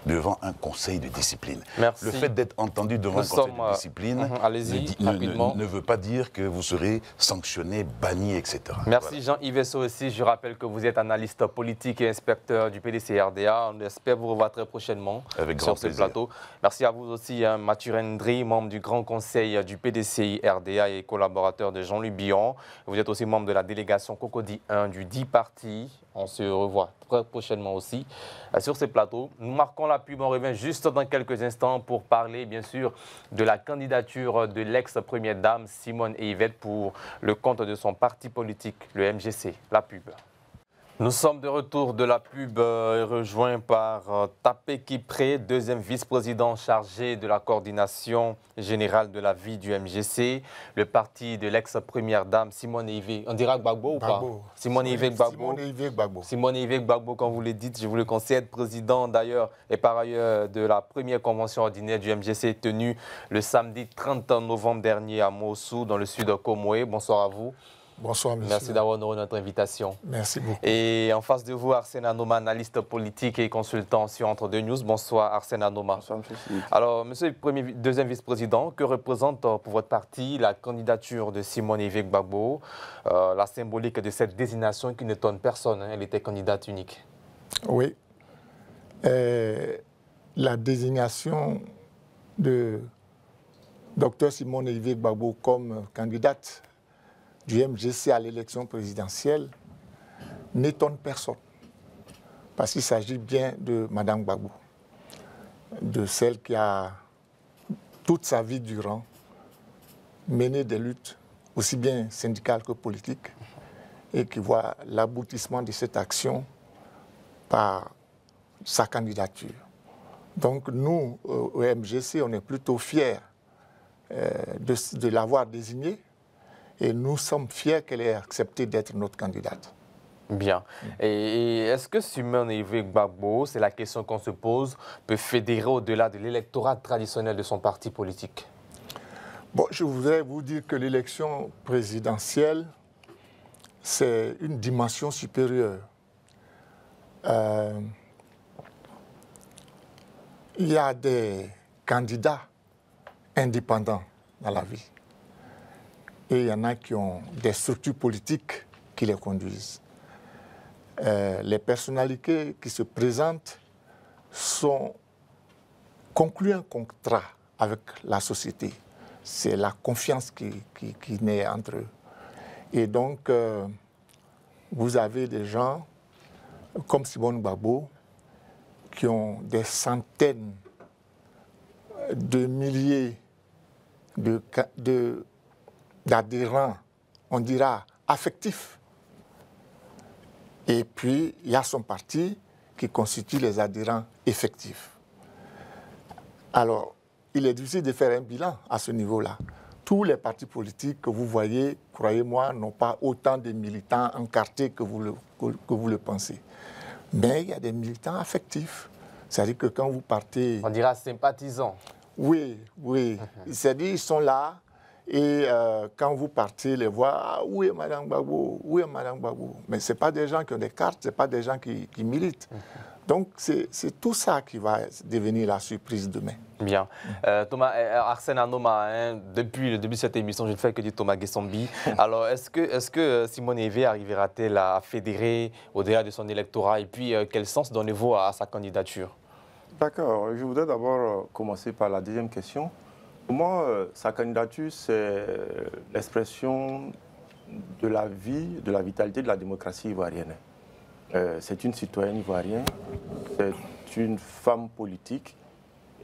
devant un conseil de discipline. Merci. Le fait d'être entendu devant un conseil de discipline ne veut pas dire que vous serez sanctionné, banni, etc. Merci voilà. Jean-Yves Esso aussi. Je rappelle que vous êtes analyste politique et inspecteur du PDCI-RDA. On espère vous revoir très prochainement sur ce plateau. Merci à vous aussi, Mathieu Ndri, membre du Grand Conseil du PDCI-RDA et collaborateur de Jean-Louis Billon. Vous êtes aussi membre de la délégation Cocody 1 du 10 parti. On se revoit très prochainement aussi sur ce plateau. Nous marquons la pub, on revient juste dans quelques instants pour parler bien sûr de la candidature de l'ex-première dame Simone Yvette pour le compte de son parti politique, le MGC. La pub. Nous sommes de retour de la pub, rejoint par Tapé Kipré, deuxième vice-président chargé de la coordination générale de la vie du MGC, le parti de l'ex-première dame Simone Yvette. On dira Gbagbo ou pas? Simone Yvette Gbagbo. Simone Yvette Gbagbo, comme vous le dites, je vous le concède, président d'ailleurs et par ailleurs de la première convention ordinaire du MGC tenue le samedi 30 novembre dernier à Mossou, dans le sud de Comoé. Bonsoir à vous. Bonsoir, monsieur. Merci d'avoir honoré notre invitation. Merci beaucoup. Et en face de vous, Arsène Anoma, analyste politique et consultant sur Entre deux News. Bonsoir, Arsène Anoma. Bonsoir, monsieur. Alors, monsieur le deuxième vice-président, que représente pour votre parti la candidature de Simone Yvette Gbagbo, la symbolique de cette désignation qui n'étonne personne, hein, elle était candidate unique? Oui. La désignation de Dr Simone Yvette Gbagbo comme candidate du MGC à l'élection présidentielle n'étonne personne, parce qu'il s'agit bien de Mme Gbagbo, de celle qui a toute sa vie durant mené des luttes aussi bien syndicales que politiques et qui voit l'aboutissement de cette action par sa candidature. Donc nous, au MGC, on est plutôt fiers de l'avoir désignée. Et nous sommes fiers qu'elle ait accepté d'être notre candidate. Bien. Et est-ce que Simone Yvette Gbagbo, c'est la question qu'on se pose, peut fédérer au-delà de l'électorat traditionnel de son parti politique? Bon, je voudrais vous dire que l'élection présidentielle, c'est une dimension supérieure. Il y a des candidats indépendants dans la vie. Et il y en a qui ont des structures politiques qui les conduisent. Les personnalités qui se présentent concluent un contrat avec la société. C'est la confiance qui naît entre eux. Et donc, vous avez des gens comme Simon Gbagbo qui ont des centaines de milliers d'adhérents, on dira affectifs. Et puis, il y a son parti qui constitue les adhérents effectifs. Alors, il est difficile de faire un bilan à ce niveau-là. Tous les partis politiques que vous voyez, croyez-moi, n'ont pas autant de militants encartés que vous le pensez. Mais il y a des militants affectifs. C'est-à-dire que quand vous partez... On dira sympathisants. Oui, oui. C'est-à-dire qu'ils sont là et quand vous partez les voir, ah, où est Mme Gbagbo? Où est Mme Gbagbo? Mais ce n'est pas des gens qui ont des cartes, ce n'est pas des gens qui militent. Donc c'est tout ça qui va devenir la surprise demain. Bien. Thomas, Arsène Anoma, depuis le début de cette émission, je ne fais que dire Thomas Guessombi. Alors, est-ce que Simone Ivé arrivera-t-elle à fédérer au-delà de son électorat? Et puis, quel sens donnez-vous à sa candidature? D'accord. Je voudrais d'abord commencer par la deuxième question. Pour moi, sa candidature, c'est l'expression de la vie, de la vitalité de la démocratie ivoirienne. C'est une citoyenne ivoirienne, c'est une femme politique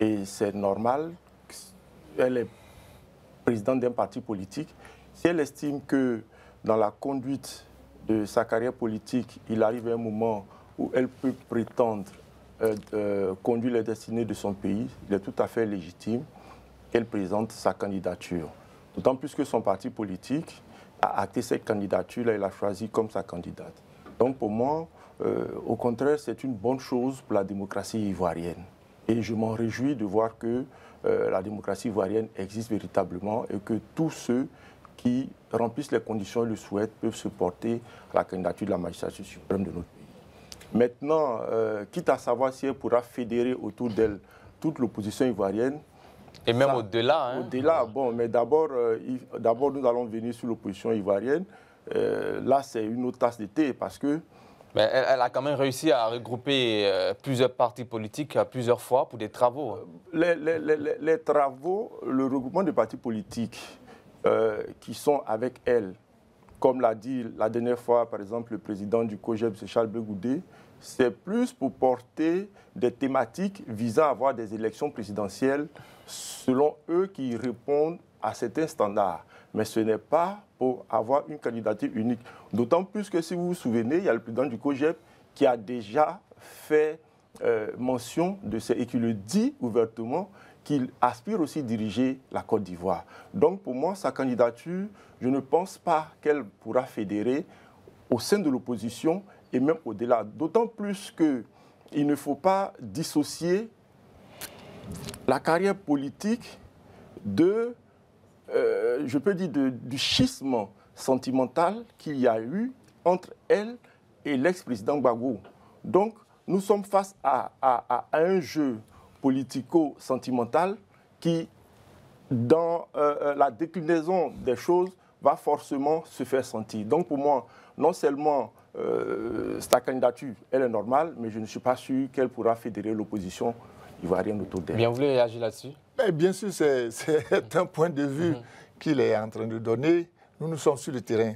et c'est normal qu'elle est présidente d'un parti politique. Si elle estime que dans la conduite de sa carrière politique, il arrive un moment où elle peut prétendre conduire les destinées de son pays, il est tout à fait légitime qu'elle présente sa candidature. D'autant plus que son parti politique a acté cette candidature-là, il a choisi comme sa candidate. Donc pour moi, au contraire, c'est une bonne chose pour la démocratie ivoirienne. Et je m'en réjouis de voir que la démocratie ivoirienne existe véritablement et que tous ceux qui remplissent les conditions et le souhaitent peuvent se porter à la candidature de la magistrature suprême de notre pays. Maintenant, quitte à savoir si elle pourra fédérer autour d'elle toute l'opposition ivoirienne. Et même au-delà. Au-delà, bon, mais d'abord, nous allons venir sur l'opposition ivoirienne. Là, c'est une autre tasse de thé parce que... Mais elle a quand même réussi à regrouper plusieurs partis politiques plusieurs fois pour des travaux. Les travaux, le regroupement de partis politiques qui sont avec elle, comme l'a dit la dernière fois, par exemple, le président du COJEB, c'est Charles Blegoudé, c'est plus pour porter des thématiques visant à avoir des élections présidentielles selon eux qui répondent à certains standards. Mais ce n'est pas pour avoir une candidature unique. D'autant plus que si vous vous souvenez, il y a le président du COJEB qui a déjà fait mention de ça et qui le dit ouvertement qu'il aspire aussi à diriger la Côte d'Ivoire. Donc pour moi, sa candidature, je ne pense pas qu'elle pourra fédérer au sein de l'opposition et même au-delà. D'autant plus qu'il ne faut pas dissocier la carrière politique de, je peux dire, du schisme sentimental qu'il y a eu entre elle et l'ex-président Gbagbo. Donc, nous sommes face à un jeu politico-sentimental qui, dans la déclinaison des choses, va forcément se faire sentir. Donc, pour moi, non seulement sa candidature, elle est normale, mais je ne suis pas sûr qu'elle pourra fédérer l'opposition ivoirienne autour d'elle. Bien, vous voulez réagir là-dessus? Bien sûr, c'est un point de vue qu'il est en train de donner. Nous sommes sur le terrain.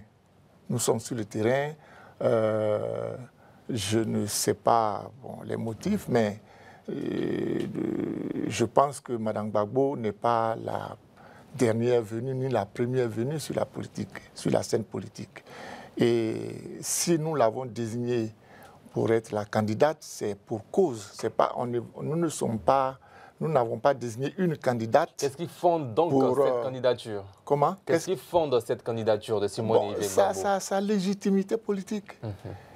Nous sommes sur le terrain. Je ne sais pas les motifs, mais je pense que Mme Gbagbo n'est pas la dernière venue ni la première venue sur la scène politique. Et si nous l'avons désignée pour être la candidate, c'est pour cause. Nous n'avons pas désigné une candidate. Qu'est-ce qui fonde donc cette candidature? Comment? Qu'est-ce qui fonde cette candidature de Simone Ivé Gbagbo? Sa légitimité politique.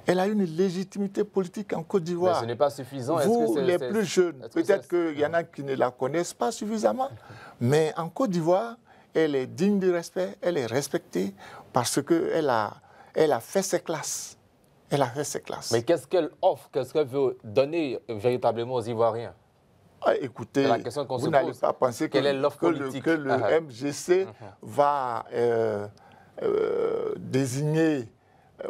Elle a une légitimité politique en Côte d'Ivoire. Mais ce n'est pas suffisant. Vous, les plus jeunes, peut-être qu'il y en a qui ne la connaissent pas suffisamment. Mais en Côte d'Ivoire, elle est digne de respect, elle est respectée parce qu'elle a fait ses classes. Elle a fait ses classes. Mais qu'est-ce qu'elle offre? Qu'est-ce qu'elle veut donner véritablement aux Ivoiriens? Écoutez, la question qu'on vous se n'allez pose. pas penser Quelle est l'offre politique? que le MGC va désigner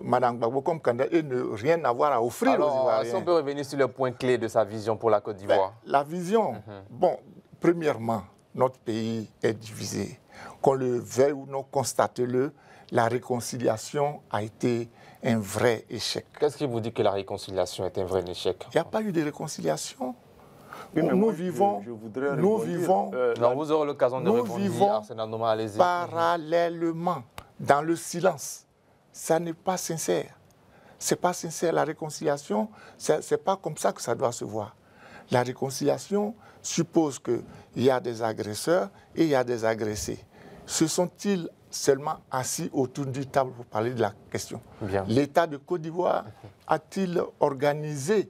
Mme Gbagbo comme candidat et ne rien avoir à offrir aux Ivoiriens. Si on peut revenir sur le point clé de sa vision pour la Côte d'Ivoire. La vision, bon, premièrement, notre pays est divisé. Qu'on le veuille ou non, constatez-le, la réconciliation a été un vrai échec. Qu'est-ce qui vous dit que la réconciliation est un vrai échec? Il n'y a pas eu de réconciliation. Oui, nous vivons, non, vous aurez l'occasion de répondre, Arsène Anoma, allez-y. Parallèlement, dans le silence. Ça n'est pas sincère. Ce n'est pas sincère. La réconciliation, ce n'est pas comme ça que ça doit se voir. La réconciliation suppose qu'il y a des agresseurs et il y a des agressés. Se sont-ils seulement assis autour d'une table pour parler de la question? L'État de Côte d'Ivoire a-t-il organisé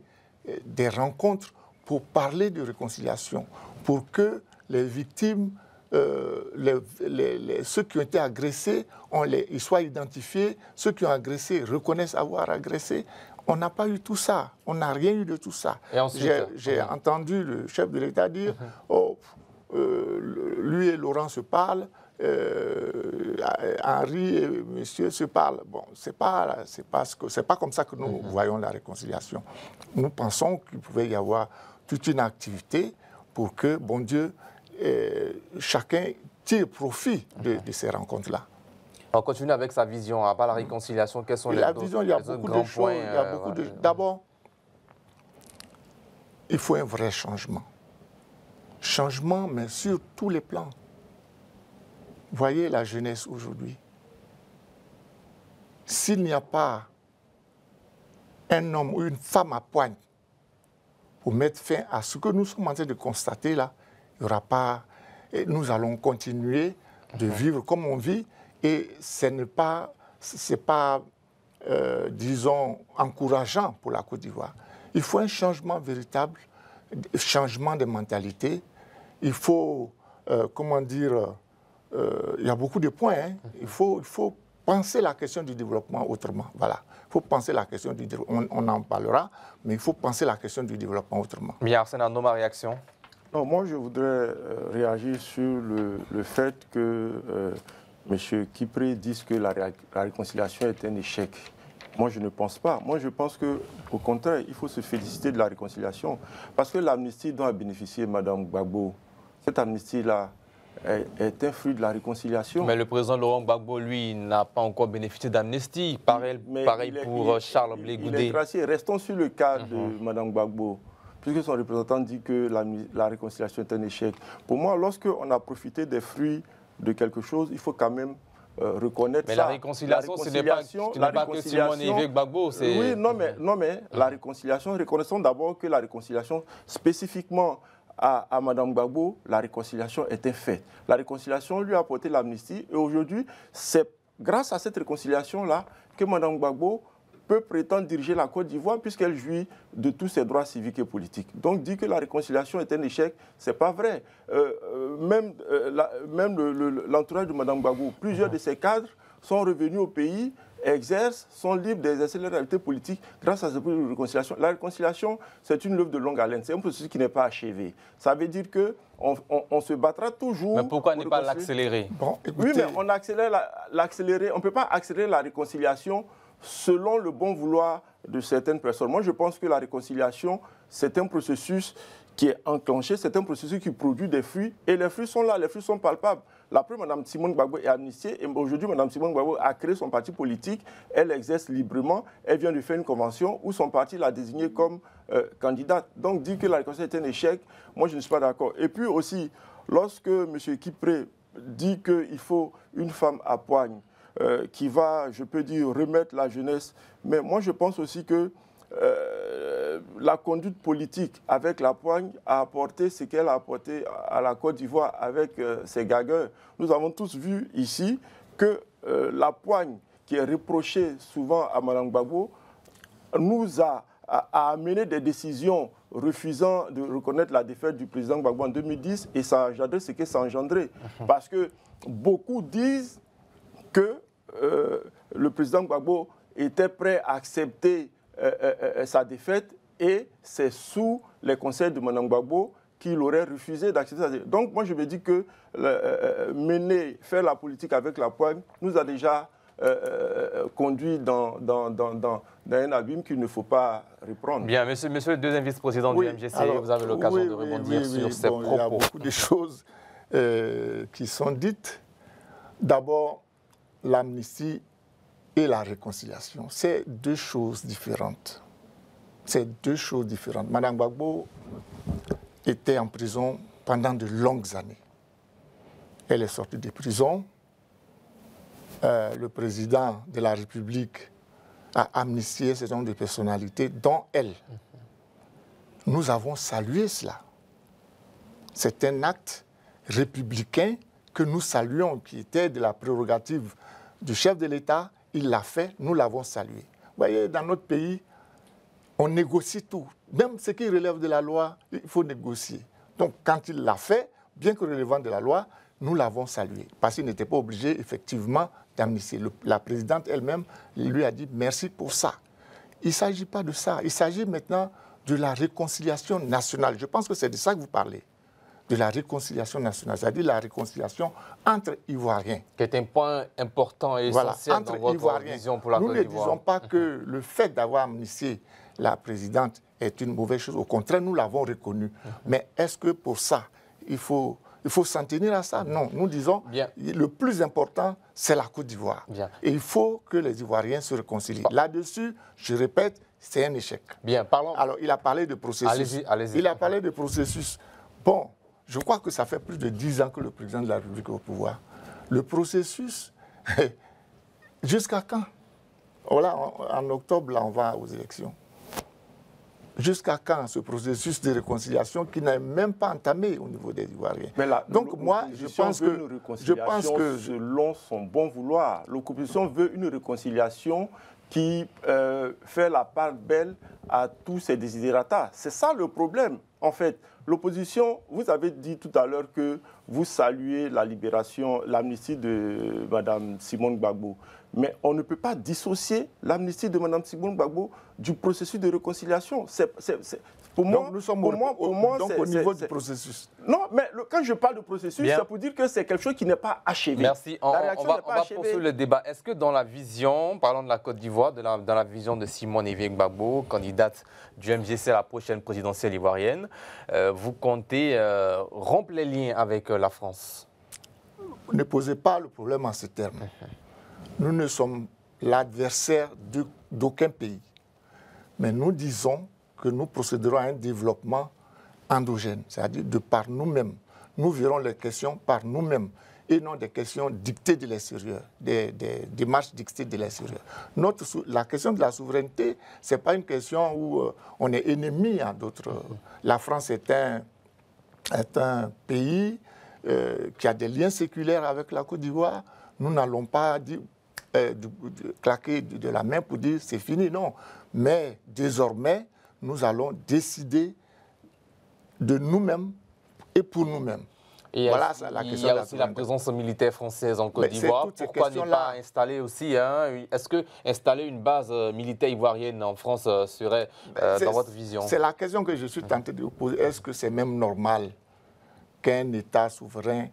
des rencontres pour parler de réconciliation, pour que les victimes, ceux qui ont été agressés, ils soient identifiés, ceux qui ont agressé reconnaissent avoir agressé? On n'a pas eu tout ça, on n'a rien eu de tout ça. J'ai entendu le chef de l'État dire lui et Laurent se parlent, Henri et monsieur se parlent. Bon, c'est pas comme ça que nous voyons la réconciliation. Nous pensons qu'il pouvait y avoir toute une activité pour que, bon Dieu, chacun tire profit de ces rencontres-là. On continue avec sa vision. À part la réconciliation, quels sont les autres vision, il y a beaucoup de choses. D'abord, il faut un vrai changement. Changement, mais sur tous les plans. Voyez la jeunesse aujourd'hui. S'il n'y a pas un homme ou une femme à poigne pour mettre fin à ce que nous sommes en train de constater là, il n'y aura pas... Et nous allons continuer de vivre comme on vit et ce n'est pas, disons, encourageant pour la Côte d'Ivoire. Il faut un changement véritable, changement de mentalité. Il faut, comment dire... il y a beaucoup de points. Hein. Il faut penser la question du développement autrement. Voilà. Il faut penser la question du développement. On en parlera, mais il faut penser la question du développement autrement. Arsène Anoma, réaction? Non, moi, je voudrais réagir sur le fait que M. Kipré dise que la réconciliation est un échec. Moi, je ne pense pas. Moi, je pense qu'au contraire, il faut se féliciter de la réconciliation. Parce que l'amnistie dont a bénéficié Mme Gbagbo, cette amnistie-là, est un fruit de la réconciliation. Mais le président Laurent Gbagbo, lui, n'a pas encore bénéficié d'amnistie. Pareil pour Charles Blé Goudé. Restons sur le cas de Mme Gbagbo, puisque son représentant dit que la réconciliation est un échec. Pour moi, lorsqu'on a profité des fruits de quelque chose, il faut quand même reconnaître ça. Mais la réconciliation, ce n'est pas que Simone et Gbagbo. Oui, non, mais la réconciliation, reconnaissons d'abord que la réconciliation, spécifiquement à Mme Gbagbo, la réconciliation est un fait. La réconciliation lui a apporté l'amnistie et aujourd'hui, c'est grâce à cette réconciliation-là que Mme Gbagbo peut prétendre diriger la Côte d'Ivoire puisqu'elle jouit de tous ses droits civiques et politiques. Donc dire que la réconciliation est un échec, ce n'est pas vrai. Même l'entourage de Mme Gbagbo, plusieurs de ses cadres sont revenus au pays, exercent, sont libres d'exercer leur activité politique grâce à ce processus de réconciliation. La réconciliation, c'est une œuvre de longue haleine, c'est un processus qui n'est pas achevé. Ça veut dire qu'on se battra toujours... Mais pourquoi ne pas l'accélérer? Oui, mais on ne peut pas accélérer la réconciliation selon le bon vouloir de certaines personnes. Moi, je pense que la réconciliation, c'est un processus qui est enclenché, c'est un processus qui produit des fruits, et les fruits sont là, les fruits sont palpables. La première, Mme Simone Gbagbo est amnistiée, et aujourd'hui, Mme Simone Gbagbo a créé son parti politique, elle exerce librement, elle vient de faire une convention où son parti l'a désignée comme candidate. Donc, dire que la réconciliation est un échec, moi, je ne suis pas d'accord. Et puis aussi, lorsque M. Kipré dit qu'il faut une femme à poigne, qui va, je peux dire, remettre la jeunesse, mais moi, je pense aussi que la conduite politique avec la poigne a apporté ce qu'elle a apporté à la Côte d'Ivoire avec ses gagueurs. Nous avons tous vu ici que la poigne qui est reprochée souvent à Mme Gbagbo nous a amené des décisions refusant de reconnaître la défaite du président Gbagbo en 2010 et ça a engendré ce que ça a engendré. Parce que beaucoup disent que le président Gbagbo était prêt à accepter sa défaite et c'est sous les conseils de Mme Gbagbo qu'il aurait refusé d'accepter ça. Donc moi je me dis que faire la politique avec la poigne nous a déjà conduit dans un abîme qu'il ne faut pas reprendre. Bien, monsieur le deuxième vice-président du MGC, vous avez l'occasion de rebondir sur ces propos. Il y a beaucoup de choses qui sont dites. D'abord, l'amnistie et la réconciliation, c'est deux choses différentes. C'est deux choses différentes. Madame Gbagbo était en prison pendant de longues années. Elle est sortie de prison. Le président de la République a amnistié ce nombre de personnalités, dont elle. Nous avons salué cela. C'est un acte républicain que nous saluons, qui était de la prérogative du chef de l'État. Il l'a fait, nous l'avons salué. Vous voyez, dans notre pays, on négocie tout. Même ce qui relève de la loi, il faut négocier. Donc, quand il l'a fait, bien que relevant de la loi, nous l'avons salué. Parce qu'il n'était pas obligé, effectivement, d'amnistier. La présidente elle-même lui a dit merci pour ça. Il ne s'agit pas de ça. Il s'agit maintenant de la réconciliation nationale. Je pense que c'est de ça que vous parlez. De la réconciliation nationale, c'est-à-dire la réconciliation entre Ivoiriens. Qui est un point important et essentiel dans votre vision pour la Côte d'Ivoire. Nous ne disons pas que le fait d'avoir amnistié la présidente est une mauvaise chose. Au contraire, nous l'avons reconnu. Mais est-ce que pour ça, il faut s'en tenir à ça? Non, nous disons le plus important, c'est la Côte d'Ivoire. Et il faut que les Ivoiriens se réconcilient. Là-dessus, je répète, c'est un échec. Bien, parlons. Alors, il a parlé de processus. Allez-y. Il a parlé de processus. Bon, je crois que ça fait plus de 10 ans que le président de la République est au pouvoir. Le processus, jusqu'à quand? Voilà, en octobre, là, on va aux élections. Jusqu'à quand ce processus de réconciliation qui n'est même pas entamé au niveau des Ivoiriens? Donc moi, je pense que selon son bon vouloir, l'opposition veut une réconciliation qui fait la part belle à tous ces desiderata. C'est ça le problème, en fait. L'opposition, vous avez dit tout à l'heure que vous saluez la libération, l'amnistie de Mme Simone Gbagbo. Mais on ne peut pas dissocier l'amnistie de Mme Simone Gbagbo du processus de réconciliation. Pour moi, donc nous sommes au niveau du processus. Non, mais quand je parle de processus, c'est pour dire que c'est quelque chose qui n'est pas achevé. Merci. On va poursuivre le débat. Est-ce que dans la vision, parlons de la Côte d'Ivoire, dans la vision de Simone Gbagbo, candidate du MGC à la prochaine présidentielle ivoirienne, vous comptez rompre les liens avec la France? Ne posez pas le problème en ces termes. Nous ne sommes l'adversaire d'aucun pays. Mais nous disons que nous procéderons à un développement endogène, c'est-à-dire de par nous-mêmes. Nous verrons les questions par nous-mêmes et non des questions dictées de l'extérieur, des démarches dictées de l'extérieur. La question de la souveraineté, ce n'est pas une question où on est ennemi à d'autres. La France est un pays qui a des liens séculaires avec la Côte d'Ivoire. Nous n'allons pas claquer de la main pour dire c'est fini, non. Mais désormais, nous allons décider de nous-mêmes et pour nous-mêmes. Et voilà la question. Il y a aussi la présence militaire française en Côte d'Ivoire. Pourquoi ne pas installer aussi, est-ce que installer une base militaire ivoirienne en France serait dans votre vision? C'est la question que je suis tenté de vous poser. Est-ce que c'est même normal qu'un État souverain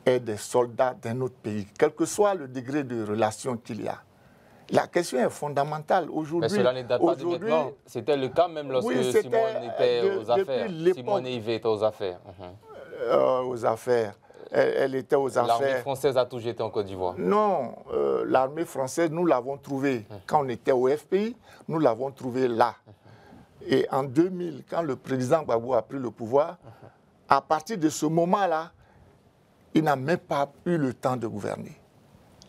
ait des soldats d'un autre pays, quel que soit le degré de relation qu'il y a? La question est fondamentale. Aujourd'hui, mais cela ne date pas de maintenant. C'était le cas même lorsque Simone était aux affaires. Simone Ivé était aux affaires. Aux affaires. Elle était aux affaires. L'armée française a toujours été en Côte d'Ivoire. Non, l'armée française, nous l'avons trouvée quand on était au FPI, nous l'avons trouvée là. Et en 2000, quand le président Gbagbo a pris le pouvoir, à partir de ce moment-là, il n'a même pas eu le temps de gouverner.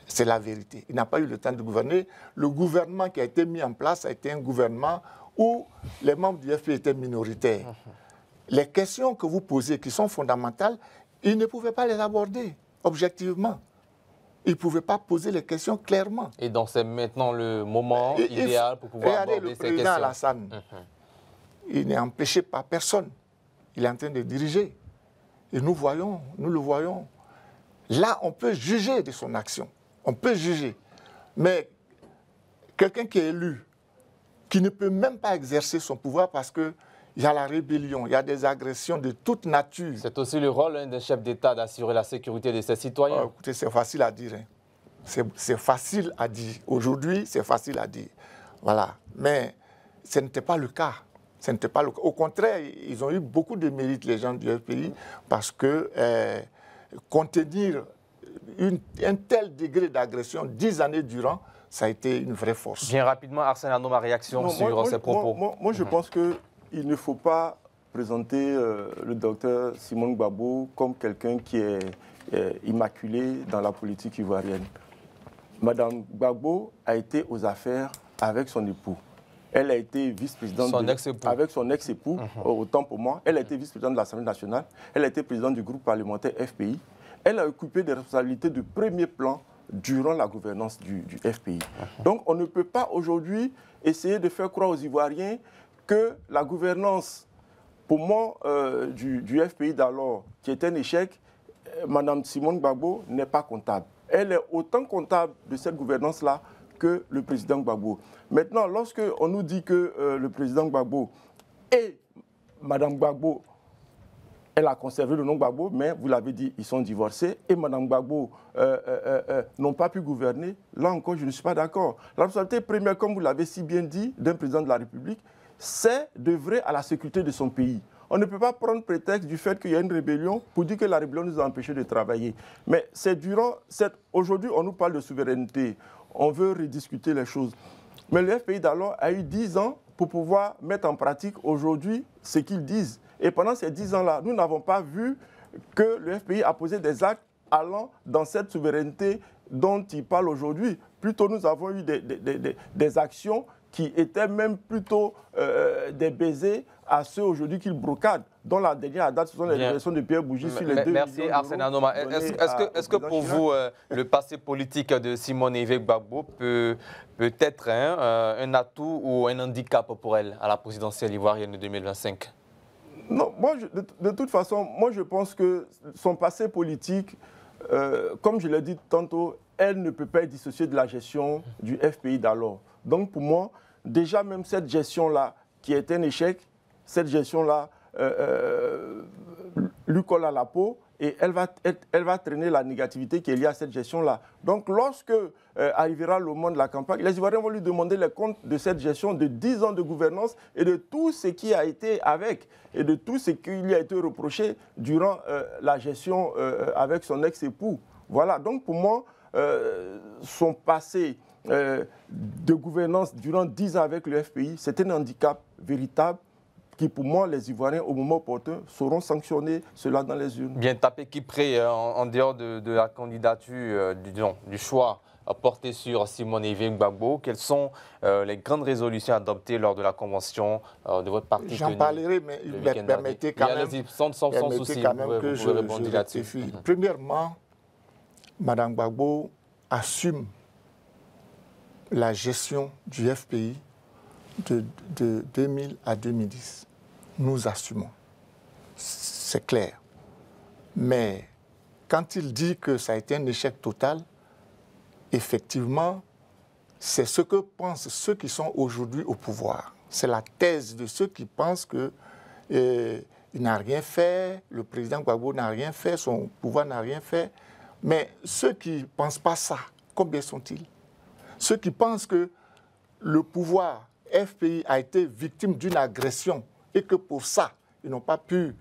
C'est la vérité. Il n'a pas eu le temps de gouverner. Le gouvernement qui a été mis en place a été un gouvernement où les membres du FPI étaient minoritaires. Les questions que vous posez, qui sont fondamentales, il ne pouvait pas les aborder objectivement. Il ne pouvait pas poser les questions clairement. Et donc c'est maintenant le moment idéal pour pouvoir aborder ces questions. Regardez le président Alassane. Il n'est empêché par personne. Il est en train de diriger. Et nous le voyons. Là, on peut juger de son action. On peut juger. Mais quelqu'un qui est élu, qui ne peut même pas exercer son pouvoir parce que il y a la rébellion, il y a des agressions de toute nature. C'est aussi le rôle d'un chef d'État d'assurer la sécurité de ses citoyens. Écoutez, c'est facile à dire. Hein. C'est facile à dire. Aujourd'hui, c'est facile à dire. Voilà. Mais ce n'était pas le cas. Ce n'était pas le cas. Au contraire, ils ont eu beaucoup de mérites, les gens du FPI, parce que contenir un tel degré d'agression 10 années durant, ça a été une vraie force. Bien rapidement, Arsène Arnaud, ma réaction sur ces propos. Moi, je pense qu'il ne faut pas présenter le docteur Simone Gbagbo comme quelqu'un qui est immaculé dans la politique ivoirienne. Madame Gbagbo a été aux affaires avec son époux. Elle a été vice-présidente avec son ex-époux, autant pour moi. Elle a été vice-présidente de l'Assemblée nationale. Elle a été présidente du groupe parlementaire FPI. Elle a occupé des responsabilités de premier plan durant la gouvernance du FPI. Donc on ne peut pas aujourd'hui essayer de faire croire aux Ivoiriens que la gouvernance, pour moi, du FPI d'alors, qui est un échec, Mme Simone Gbagbo n'est pas comptable. Elle est autant comptable de cette gouvernance-là que le président Gbagbo. Maintenant, lorsqu'on nous dit que le président Gbagbo et Mme Gbagbo, elle a conservé le nom Gbagbo, mais vous l'avez dit, ils sont divorcés, et Mme Gbagbo n'ont pas pu gouverner, là encore, je ne suis pas d'accord. La responsabilité première, comme vous l'avez si bien dit, d'un président de la République, c'est d'œuvrer à la sécurité de son pays. On ne peut pas prendre prétexte du fait qu'il y a une rébellion pour dire que la rébellion nous a empêchés de travailler. Mais c'est durant cette... Aujourd'hui, on nous parle de souveraineté. On veut rediscuter les choses. Mais le FPI d'alors a eu 10 ans pour pouvoir mettre en pratique aujourd'hui ce qu'ils disent. Et pendant ces 10 ans-là, nous n'avons pas vu que le FPI a posé des actes allant dans cette souveraineté dont il parle aujourd'hui. Plutôt, nous avons eu des actions qui étaient même plutôt des baisers à ceux aujourd'hui qu'ils brocadent, dont la dernière date, ce sont les révélations de Pierre Bougie sur les 2 millions d'euros. Merci Arsène Arnaud. Est-ce que pour vous, le passé politique de Simone Gbagbo peut être un atout ou un handicap pour elle à la présidentielle ivoirienne de 2025? Non, moi, de toute façon, moi je pense que son passé politique, comme je l'ai dit tantôt, elle ne peut pas être dissociée de la gestion du FPI d'alors. Donc pour moi, déjà même cette gestion-là, qui est un échec, cette gestion-là lui colle à la peau et elle va traîner la négativité qui est liée à cette gestion-là. Donc lorsque arrivera le moment de la campagne, les Ivoiriens vont lui demander les comptes de cette gestion de 10 ans de gouvernance et de tout ce qui a été avec et de tout ce qui lui a été reproché durant la gestion avec son ex-époux. Voilà, donc pour moi, son passé de gouvernance durant 10 ans avec le FPI, c'est un handicap véritable qui, pour moi, les Ivoiriens, au moment opportun, sauront sanctionner cela dans les urnes. Bien tapé qui près, en dehors de la candidature, du choix porté sur Simone Gbagbo, quelles sont les grandes résolutions adoptées lors de la convention de votre parti? J'en parlerai, mais permettez quand même, sans souci, que je rectifie. Premièrement, Mme Gbagbo assume la gestion du FPI de 2000 à 2010. Nous assumons. C'est clair. Mais quand il dit que ça a été un échec total, effectivement, c'est ce que pensent ceux qui sont aujourd'hui au pouvoir. C'est la thèse de ceux qui pensent qu'il n'a rien fait, le président Gbagbo n'a rien fait, son pouvoir n'a rien fait. Mais ceux qui ne pensent pas ça, combien sont-ils? Ceux qui pensent que le pouvoir FPI a été victime d'une agression et que pour ça, ils n'ont pas pu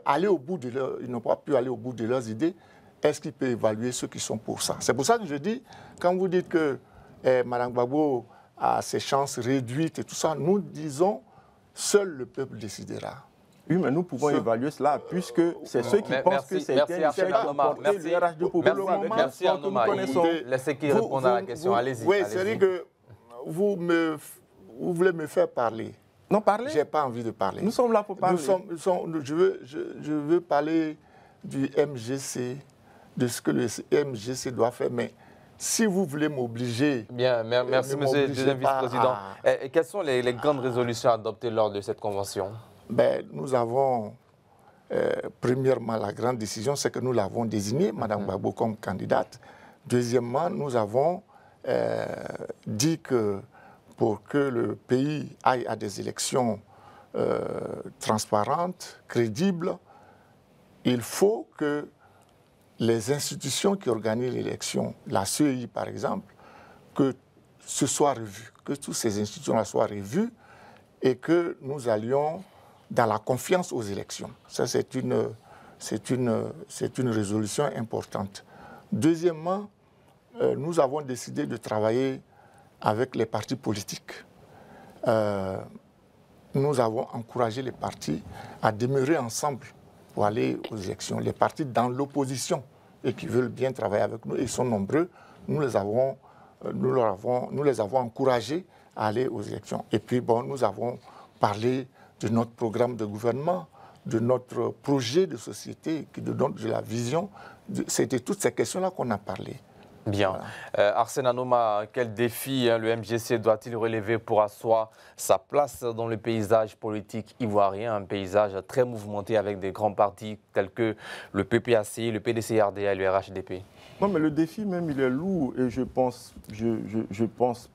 aller au bout de leurs idées, est-ce qu'il peut évaluer ceux qui sont pour ça? C'est pour ça que je dis, quand vous dites que Mme Gbagbo a ses chances réduites et tout ça, nous disons, seul le peuple décidera. Oui, mais nous pouvons évaluer cela, puisque c'est ceux qui pensent que c'est un échec de RH de population. Merci Arnaud. Laissez qu'il réponde à la question. Allez-y. Oui, c'est-à-dire que vous voulez me faire parler. Non, parlez. Je n'ai pas envie de parler. Nous sommes là pour parler. Je veux parler du MGC, de ce que le MGC doit faire, mais si vous voulez m'obliger... Bien, merci monsieur le deuxième vice-président. Et quelles sont les grandes résolutions adoptées lors de cette convention? Nous avons, premièrement, la grande décision, c'est que nous l'avons désignée, Mme Gbagbo, comme candidate. Deuxièmement, nous avons dit que pour que le pays aille à des élections transparente, crédible, il faut que les institutions qui organisent l'élection, la CEI par exemple, que ce soit revu, que toutes ces institutions-là soient revues et que nous allions dans la confiance aux élections. Ça, c'est une résolution importante. Deuxièmement, nous avons décidé de travailler avec les partis politiques. Nous avons encouragé les partis à demeurer ensemble pour aller aux élections. Les partis dans l'opposition et qui veulent bien travailler avec nous, ils sont nombreux, nous les avons encouragés à aller aux élections. Et puis, bon, nous avons parlé de notre programme de gouvernement, de notre projet de société, de la vision. C'était toutes ces questions-là qu'on a parlé. Bien. Voilà. Arsène Anoma, quel défi le MJC doit-il relever pour asseoir sa place dans le paysage politique ivoirien, un paysage très mouvementé avec des grands partis tels que le PPACI, le PDC-RDA et le RHDP? Non, mais le défi même, il est lourd et je pense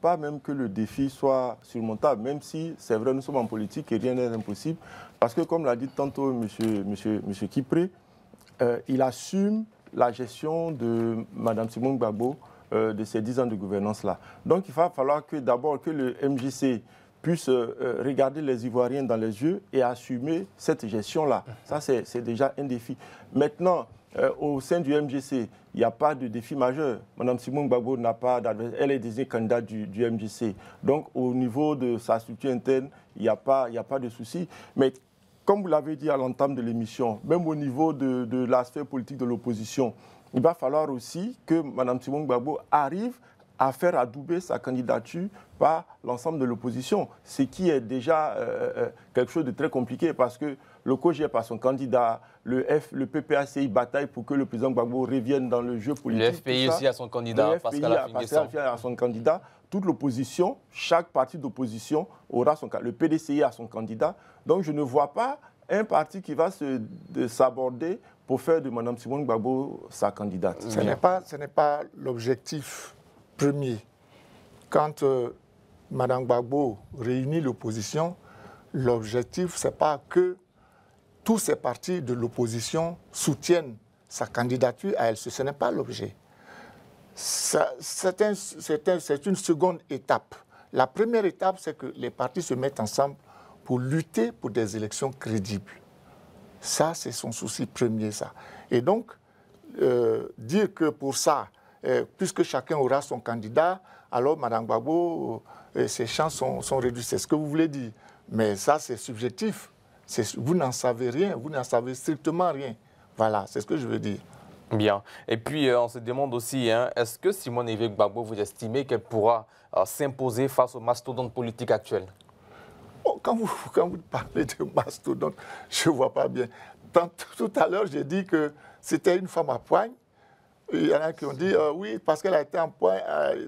pas même que le défi soit surmontable, même si c'est vrai, nous sommes en politique et rien n'est impossible. Parce que comme l'a dit tantôt M. Kipré, il assume la gestion de Mme Simone Gbagbo de ces 10 ans de gouvernance-là. Donc il va falloir que d'abord que le MJC puisse regarder les Ivoiriens dans les yeux et assumer cette gestion-là. Ça, c'est déjà un défi. Maintenant, au sein du MJC, il n'y a pas de défi majeur. Mme Simone Gbagbo n'a pas d'adversaire. Elle est désignée candidate du MJC. Donc au niveau de sa structure interne, il n'y a pas de souci. Mais comme vous l'avez dit à l'entame de l'émission, même au niveau de la sphère politique de l'opposition, il va falloir aussi que Mme Simone Gbagbo arrive à faire adouber sa candidature par l'ensemble de l'opposition, ce qui est déjà quelque chose de très compliqué parce que le COJEP a son candidat, le PPACI bataille pour que le président Gbagbo revienne dans le jeu politique. Le FPI aussi a son candidat, Pascal a son candidat. Toute l'opposition, chaque parti d'opposition aura son candidat. Le PDCI a son candidat. Donc je ne vois pas un parti qui va s'aborder pour faire de Mme Simone Gbagbo sa candidate. Ce n'est pas l'objectif premier. Quand Mme Gbagbo réunit l'opposition, l'objectif, ce n'est pas que tous ces partis de l'opposition soutiennent sa candidature à elle. Ce n'est pas l'objet. C'est une seconde étape. La première étape, c'est que les partis se mettent ensemble pour lutter pour des élections crédibles. Ça, c'est son souci premier, ça. Et donc, dire que pour ça, puisque chacun aura son candidat, alors Mme Gbagbo, ses chances sont réduites. C'est ce que vous voulez dire. Mais ça, c'est subjectif. Vous n'en savez rien, vous n'en savez strictement rien. Voilà, c'est ce que je veux dire. Bien. Et puis, on se demande aussi, est-ce que Simone Gbagbo, vous estimez qu'elle pourra s'imposer face aux mastodontes politiques actuels? Oh, quand vous parlez de mastodonte, je ne vois pas bien. Tout à l'heure, j'ai dit que c'était une femme à poigne. Il y en a qui ont dit, oui, parce qu'elle a été en poigne.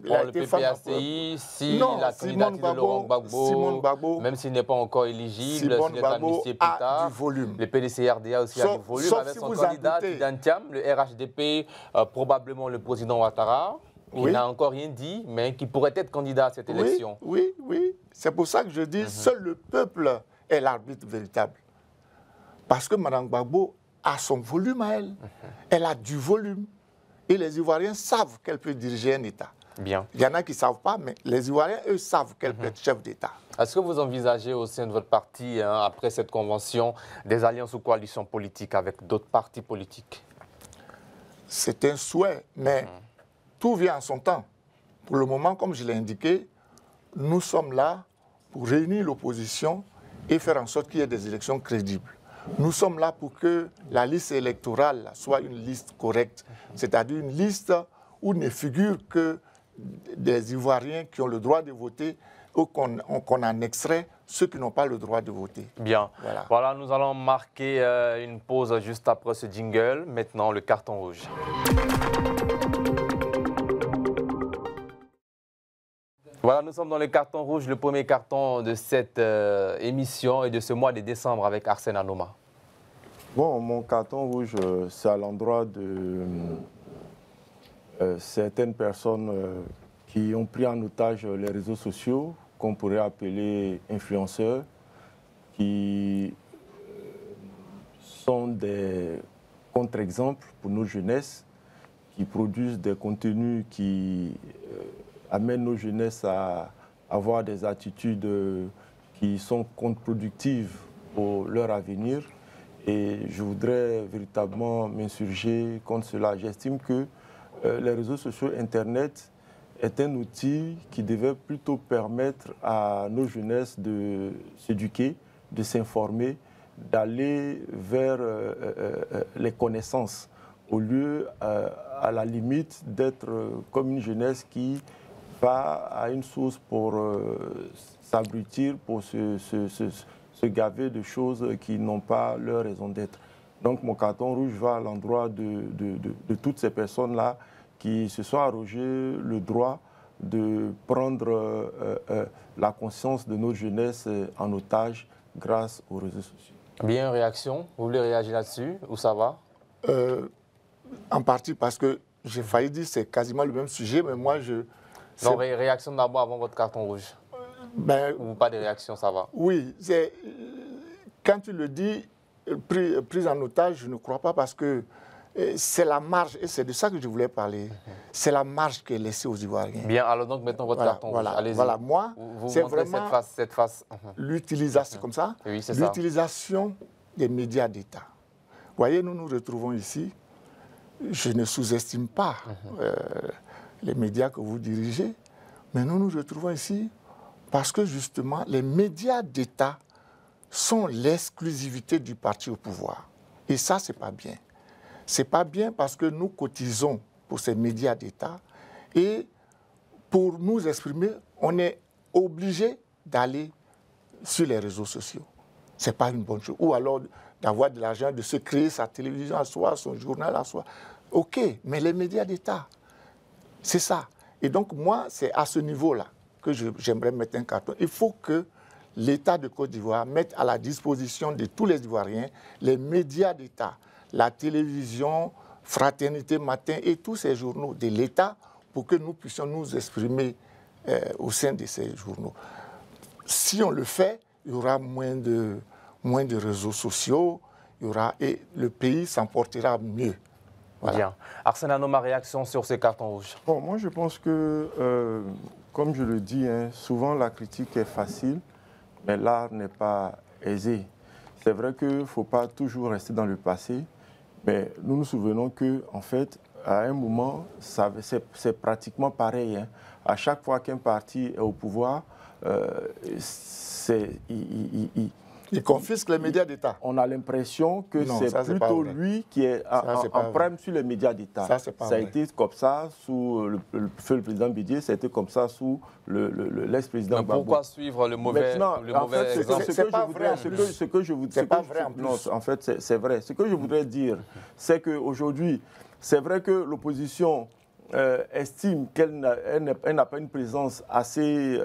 Le PPACI, si la candidature de Laurent Gbagbo, même s'il n'est pas encore éligible, s'il est amnistié plus tard, le PDC-RDA aussi a du volume, avec son candidat Tidantiam, le RHDP, probablement le président Ouattara, qui n'a encore rien dit, mais qui pourrait être candidat à cette élection. Oui. C'est pour ça que je dis, seul le peuple est l'arbitre véritable. Parce que Mme Gbagbo a son volume à elle. Elle a du volume. Et les Ivoiriens savent qu'elle peut diriger un État. Bien. Il y en a qui ne savent pas, mais les Ivoiriens, eux, savent qu'elle peut être chef d'État. Est-ce que vous envisagez au sein de votre parti, après cette convention, des alliances ou coalitions politiques avec d'autres partis politiques? C'est un souhait, mais tout vient en son temps. Pour le moment, comme je l'ai indiqué, nous sommes là pour réunir l'opposition et faire en sorte qu'il y ait des élections crédibles. Nous sommes là pour que la liste électorale soit une liste correcte, c'est-à-dire une liste où ne figurent que des Ivoiriens qui ont le droit de voter ou qu'on en extrait ceux qui n'ont pas le droit de voter. Bien. Voilà, nous allons marquer une pause juste après ce jingle. Maintenant, le carton rouge. Voilà, nous sommes dans le carton rouge, le premier carton de cette émission et de ce mois de décembre avec Arsène Anoma. Bon, mon carton rouge, c'est à l'endroit de certaines personnes qui ont pris en otage les réseaux sociaux, qu'on pourrait appeler influenceurs, qui sont des contre-exemples pour nos jeunesses, qui produisent des contenus qui amènent nos jeunesses à avoir des attitudes qui sont contre-productives pour leur avenir. Et je voudrais véritablement m'insurger contre cela. J'estime que les réseaux sociaux, Internet, est un outil qui devait plutôt permettre à nos jeunesses de s'éduquer, de s'informer, d'aller vers les connaissances, au lieu, à la limite, d'être comme une jeunesse qui va à une source pour s'abrutir, pour se gaver de choses qui n'ont pas leur raison d'être. Donc mon carton rouge va à l'endroit de toutes ces personnes-là qui se sont arrogées le droit de prendre la conscience de notre jeunesse en otage grâce aux réseaux sociaux. Bien, réaction. Vous voulez réagir là-dessus ou ça va? En partie parce que j'ai failli dire que c'est quasiment le même sujet, mais moi je... Non, réaction d'abord avant votre carton rouge. Ou pas de réaction, ça va? Oui, quand tu le dis, prise en otage, je ne crois pas parce que c'est la marge, et c'est de ça que je voulais parler, c'est la marge qui est laissée aux Ivoiriens. Bien, alors donc maintenant votre carton rouge, allez-y. Voilà, moi, c'est vraiment cette face. L'utilisation, comme ça, oui, c'est ça. L'utilisation des médias d'État. Vous voyez, nous nous retrouvons ici, je ne sous-estime pas les médias que vous dirigez, mais nous nous retrouvons ici parce que justement, les médias d'État sont l'exclusivité du parti au pouvoir. Et ça, ce n'est pas bien. Ce n'est pas bien parce que nous cotisons pour ces médias d'État et pour nous exprimer, on est obligé d'aller sur les réseaux sociaux. Ce n'est pas une bonne chose. Ou alors d'avoir de l'argent, de se créer sa télévision à soi, son journal à soi. OK, mais les médias d'État, c'est ça. Et donc moi, c'est à ce niveau-là que j'aimerais mettre un carton. Il faut que l'État de Côte d'Ivoire mette à la disposition de tous les Ivoiriens les médias d'État, la télévision, Fraternité Matin et tous ces journaux de l'État pour que nous puissions nous exprimer au sein de ces journaux. Si on le fait, il y aura moins de réseaux sociaux, et le pays s'en portera mieux. Voilà. Bien. Arsène Ano, ma réaction sur ces cartons rouges. Bon, moi je pense que, comme je le dis, souvent la critique est facile, mais l'art n'est pas aisé. C'est vrai qu'il ne faut pas toujours rester dans le passé, mais nous nous souvenons qu'en fait, à un moment, c'est pratiquement pareil. À chaque fois qu'un parti est au pouvoir, il confisque les médias d'État. On a l'impression que c'est plutôt lui qui est en prime sur les médias d'État. Ça a été comme ça sous le président Bédié, ça a été comme ça sous l'ex-président Gbagbo. Pourquoi suivre le mauvais exemple? C'est pas vrai. Ce que je voudrais dire, non, en fait, c'est vrai. Ce que je voudrais dire, c'est qu'aujourd'hui, c'est vrai que l'opposition estime qu'elle n'a pas une présence assez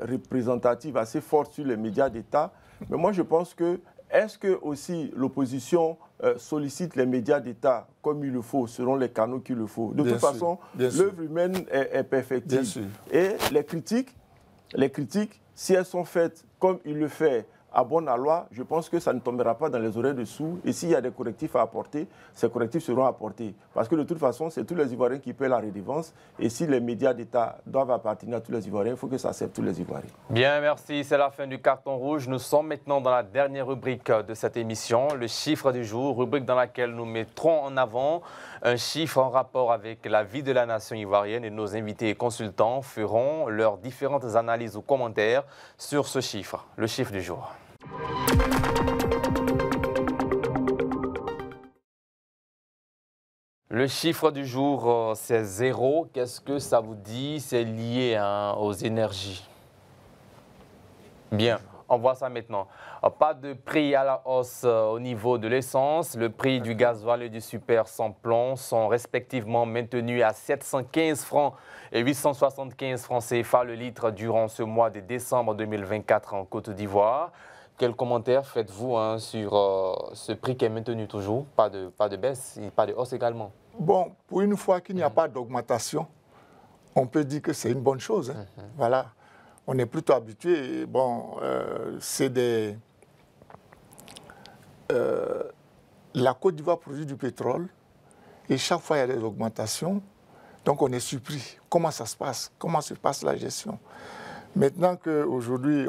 représentative, assez forte sur les médias d'État. Mais moi, je pense que, est-ce que aussi l'opposition sollicite les médias d'État comme il le faut, selon les canaux qu'il le faut? De toute façon, l'œuvre humaine est perfectible. Et les critiques, si elles sont faites comme il le fait, à bon aloi, je pense que ça ne tombera pas dans les oreilles de sourds. Et s'il y a des correctifs à apporter, ces correctifs seront apportés. Parce que de toute façon, c'est tous les Ivoiriens qui paient la redevance. Et si les médias d'État doivent appartenir à tous les Ivoiriens, il faut que ça serve tous les Ivoiriens. Bien, merci. C'est la fin du carton rouge. Nous sommes maintenant dans la dernière rubrique de cette émission, le chiffre du jour, rubrique dans laquelle nous mettrons en avant un chiffre en rapport avec la vie de la nation ivoirienne et nos invités et consultants feront leurs différentes analyses ou commentaires sur ce chiffre, le chiffre du jour. Le chiffre du jour, c'est 0. Qu'est-ce que ça vous dit? C'est lié aux énergies. Bien, on voit ça maintenant. Pas de prix à la hausse au niveau de l'essence. Le prix du gasoil et du super sans plomb sont respectivement maintenus à 715 francs et 875 francs CFA le litre durant ce mois de décembre 2024 en Côte d'Ivoire. Quel commentaire faites-vous sur ce prix qui est maintenu toujours? Pas de baisse, pas de hausse également. Bon, pour une fois qu'il n'y a pas d'augmentation, on peut dire que c'est une bonne chose. Voilà. On est plutôt habitué. Bon, c'est des la Côte d'Ivoire produit du pétrole et chaque fois il y a des augmentations. Donc on est surpris. Comment ça se passe? Comment se passe la gestion? Maintenant qu'aujourd'hui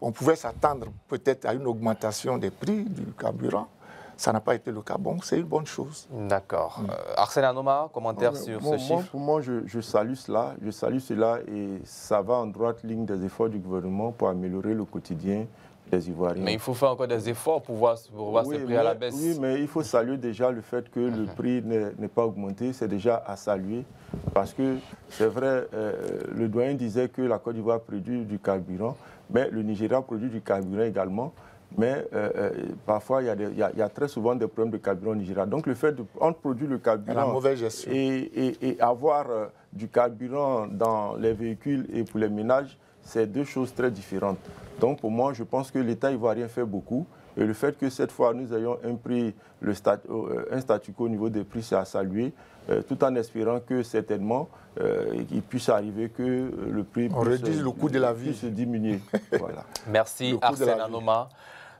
on pouvait s'attendre peut-être à une augmentation des prix du carburant, ça n'a pas été le cas. Bon, c'est une bonne chose. D'accord. Arsène Anoma, commentaire sur ce chiffre? Pour moi, je salue cela. Je salue cela et ça va en droite ligne des efforts du gouvernement pour améliorer le quotidien des Ivoiriens. Mais il faut faire encore des efforts pour voir ces prix à la baisse. Oui, mais il faut saluer déjà le fait que le prix n'est pas augmenté. C'est déjà à saluer parce que c'est vrai, le doyen disait que la Côte d'Ivoire produit du carburant, mais le Nigeria produit du carburant également. Mais parfois, il y a très souvent des problèmes de carburant au Nigeria. Donc, le fait de produire le carburant la mauvaise gestion. Et avoir du carburant dans les véhicules et pour les ménages, c'est deux choses très différentes. Donc, pour moi, je pense que l'État ivoirien fait beaucoup. Et le fait que cette fois, nous ayons un statu quo au niveau des prix, c'est à saluer, tout en espérant que certainement, il puisse arriver que le prix réduise le coût de la vie. Puisse diminuer. Voilà. Merci Arsène Anoma.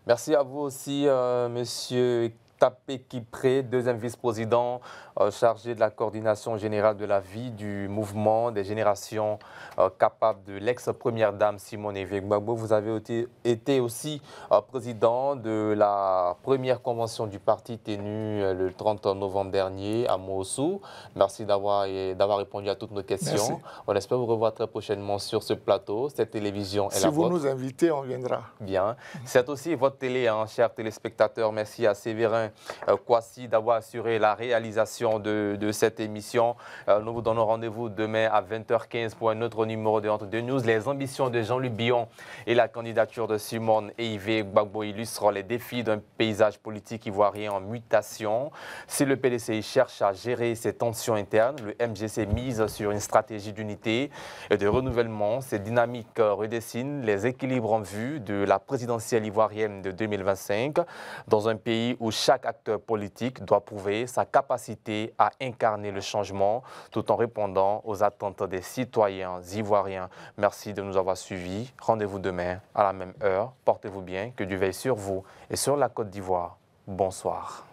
Merci à vous aussi, monsieur Tapé Kipré, deuxième vice-président chargé de la coordination générale de la vie du mouvement des générations capables de l'ex-première dame Simone Evé Gbagbo. Vous avez été aussi président de la première convention du parti tenue le 30 novembre dernier à Moussou. Merci d'avoir répondu à toutes nos questions. Merci. On espère vous revoir très prochainement sur ce plateau. Cette télévision est la vôtre. Si vous nous invitez, on viendra. Bien. C'est aussi votre télé, hein, chers téléspectateurs. Merci à Séverin Kouassi d'avoir assuré la réalisation de cette émission. Nous vous donnons rendez-vous demain à 20h15 pour un autre numéro de Entre deux News. Les ambitions de Jean-Luc Billon et la candidature de Simone Eyivé Gbagbo illustrent les défis d'un paysage politique ivoirien en mutation. Si le PDCI cherche à gérer ses tensions internes, le MGC mise sur une stratégie d'unité et de renouvellement. Ces dynamiques redessinent les équilibres en vue de la présidentielle ivoirienne de 2025 dans un pays où chaque acteur politique doit prouver sa capacité à incarner le changement tout en répondant aux attentes des citoyens ivoiriens. Merci de nous avoir suivis. Rendez-vous demain à la même heure. Portez-vous bien, que Dieu veille sur vous et sur la Côte d'Ivoire. Bonsoir.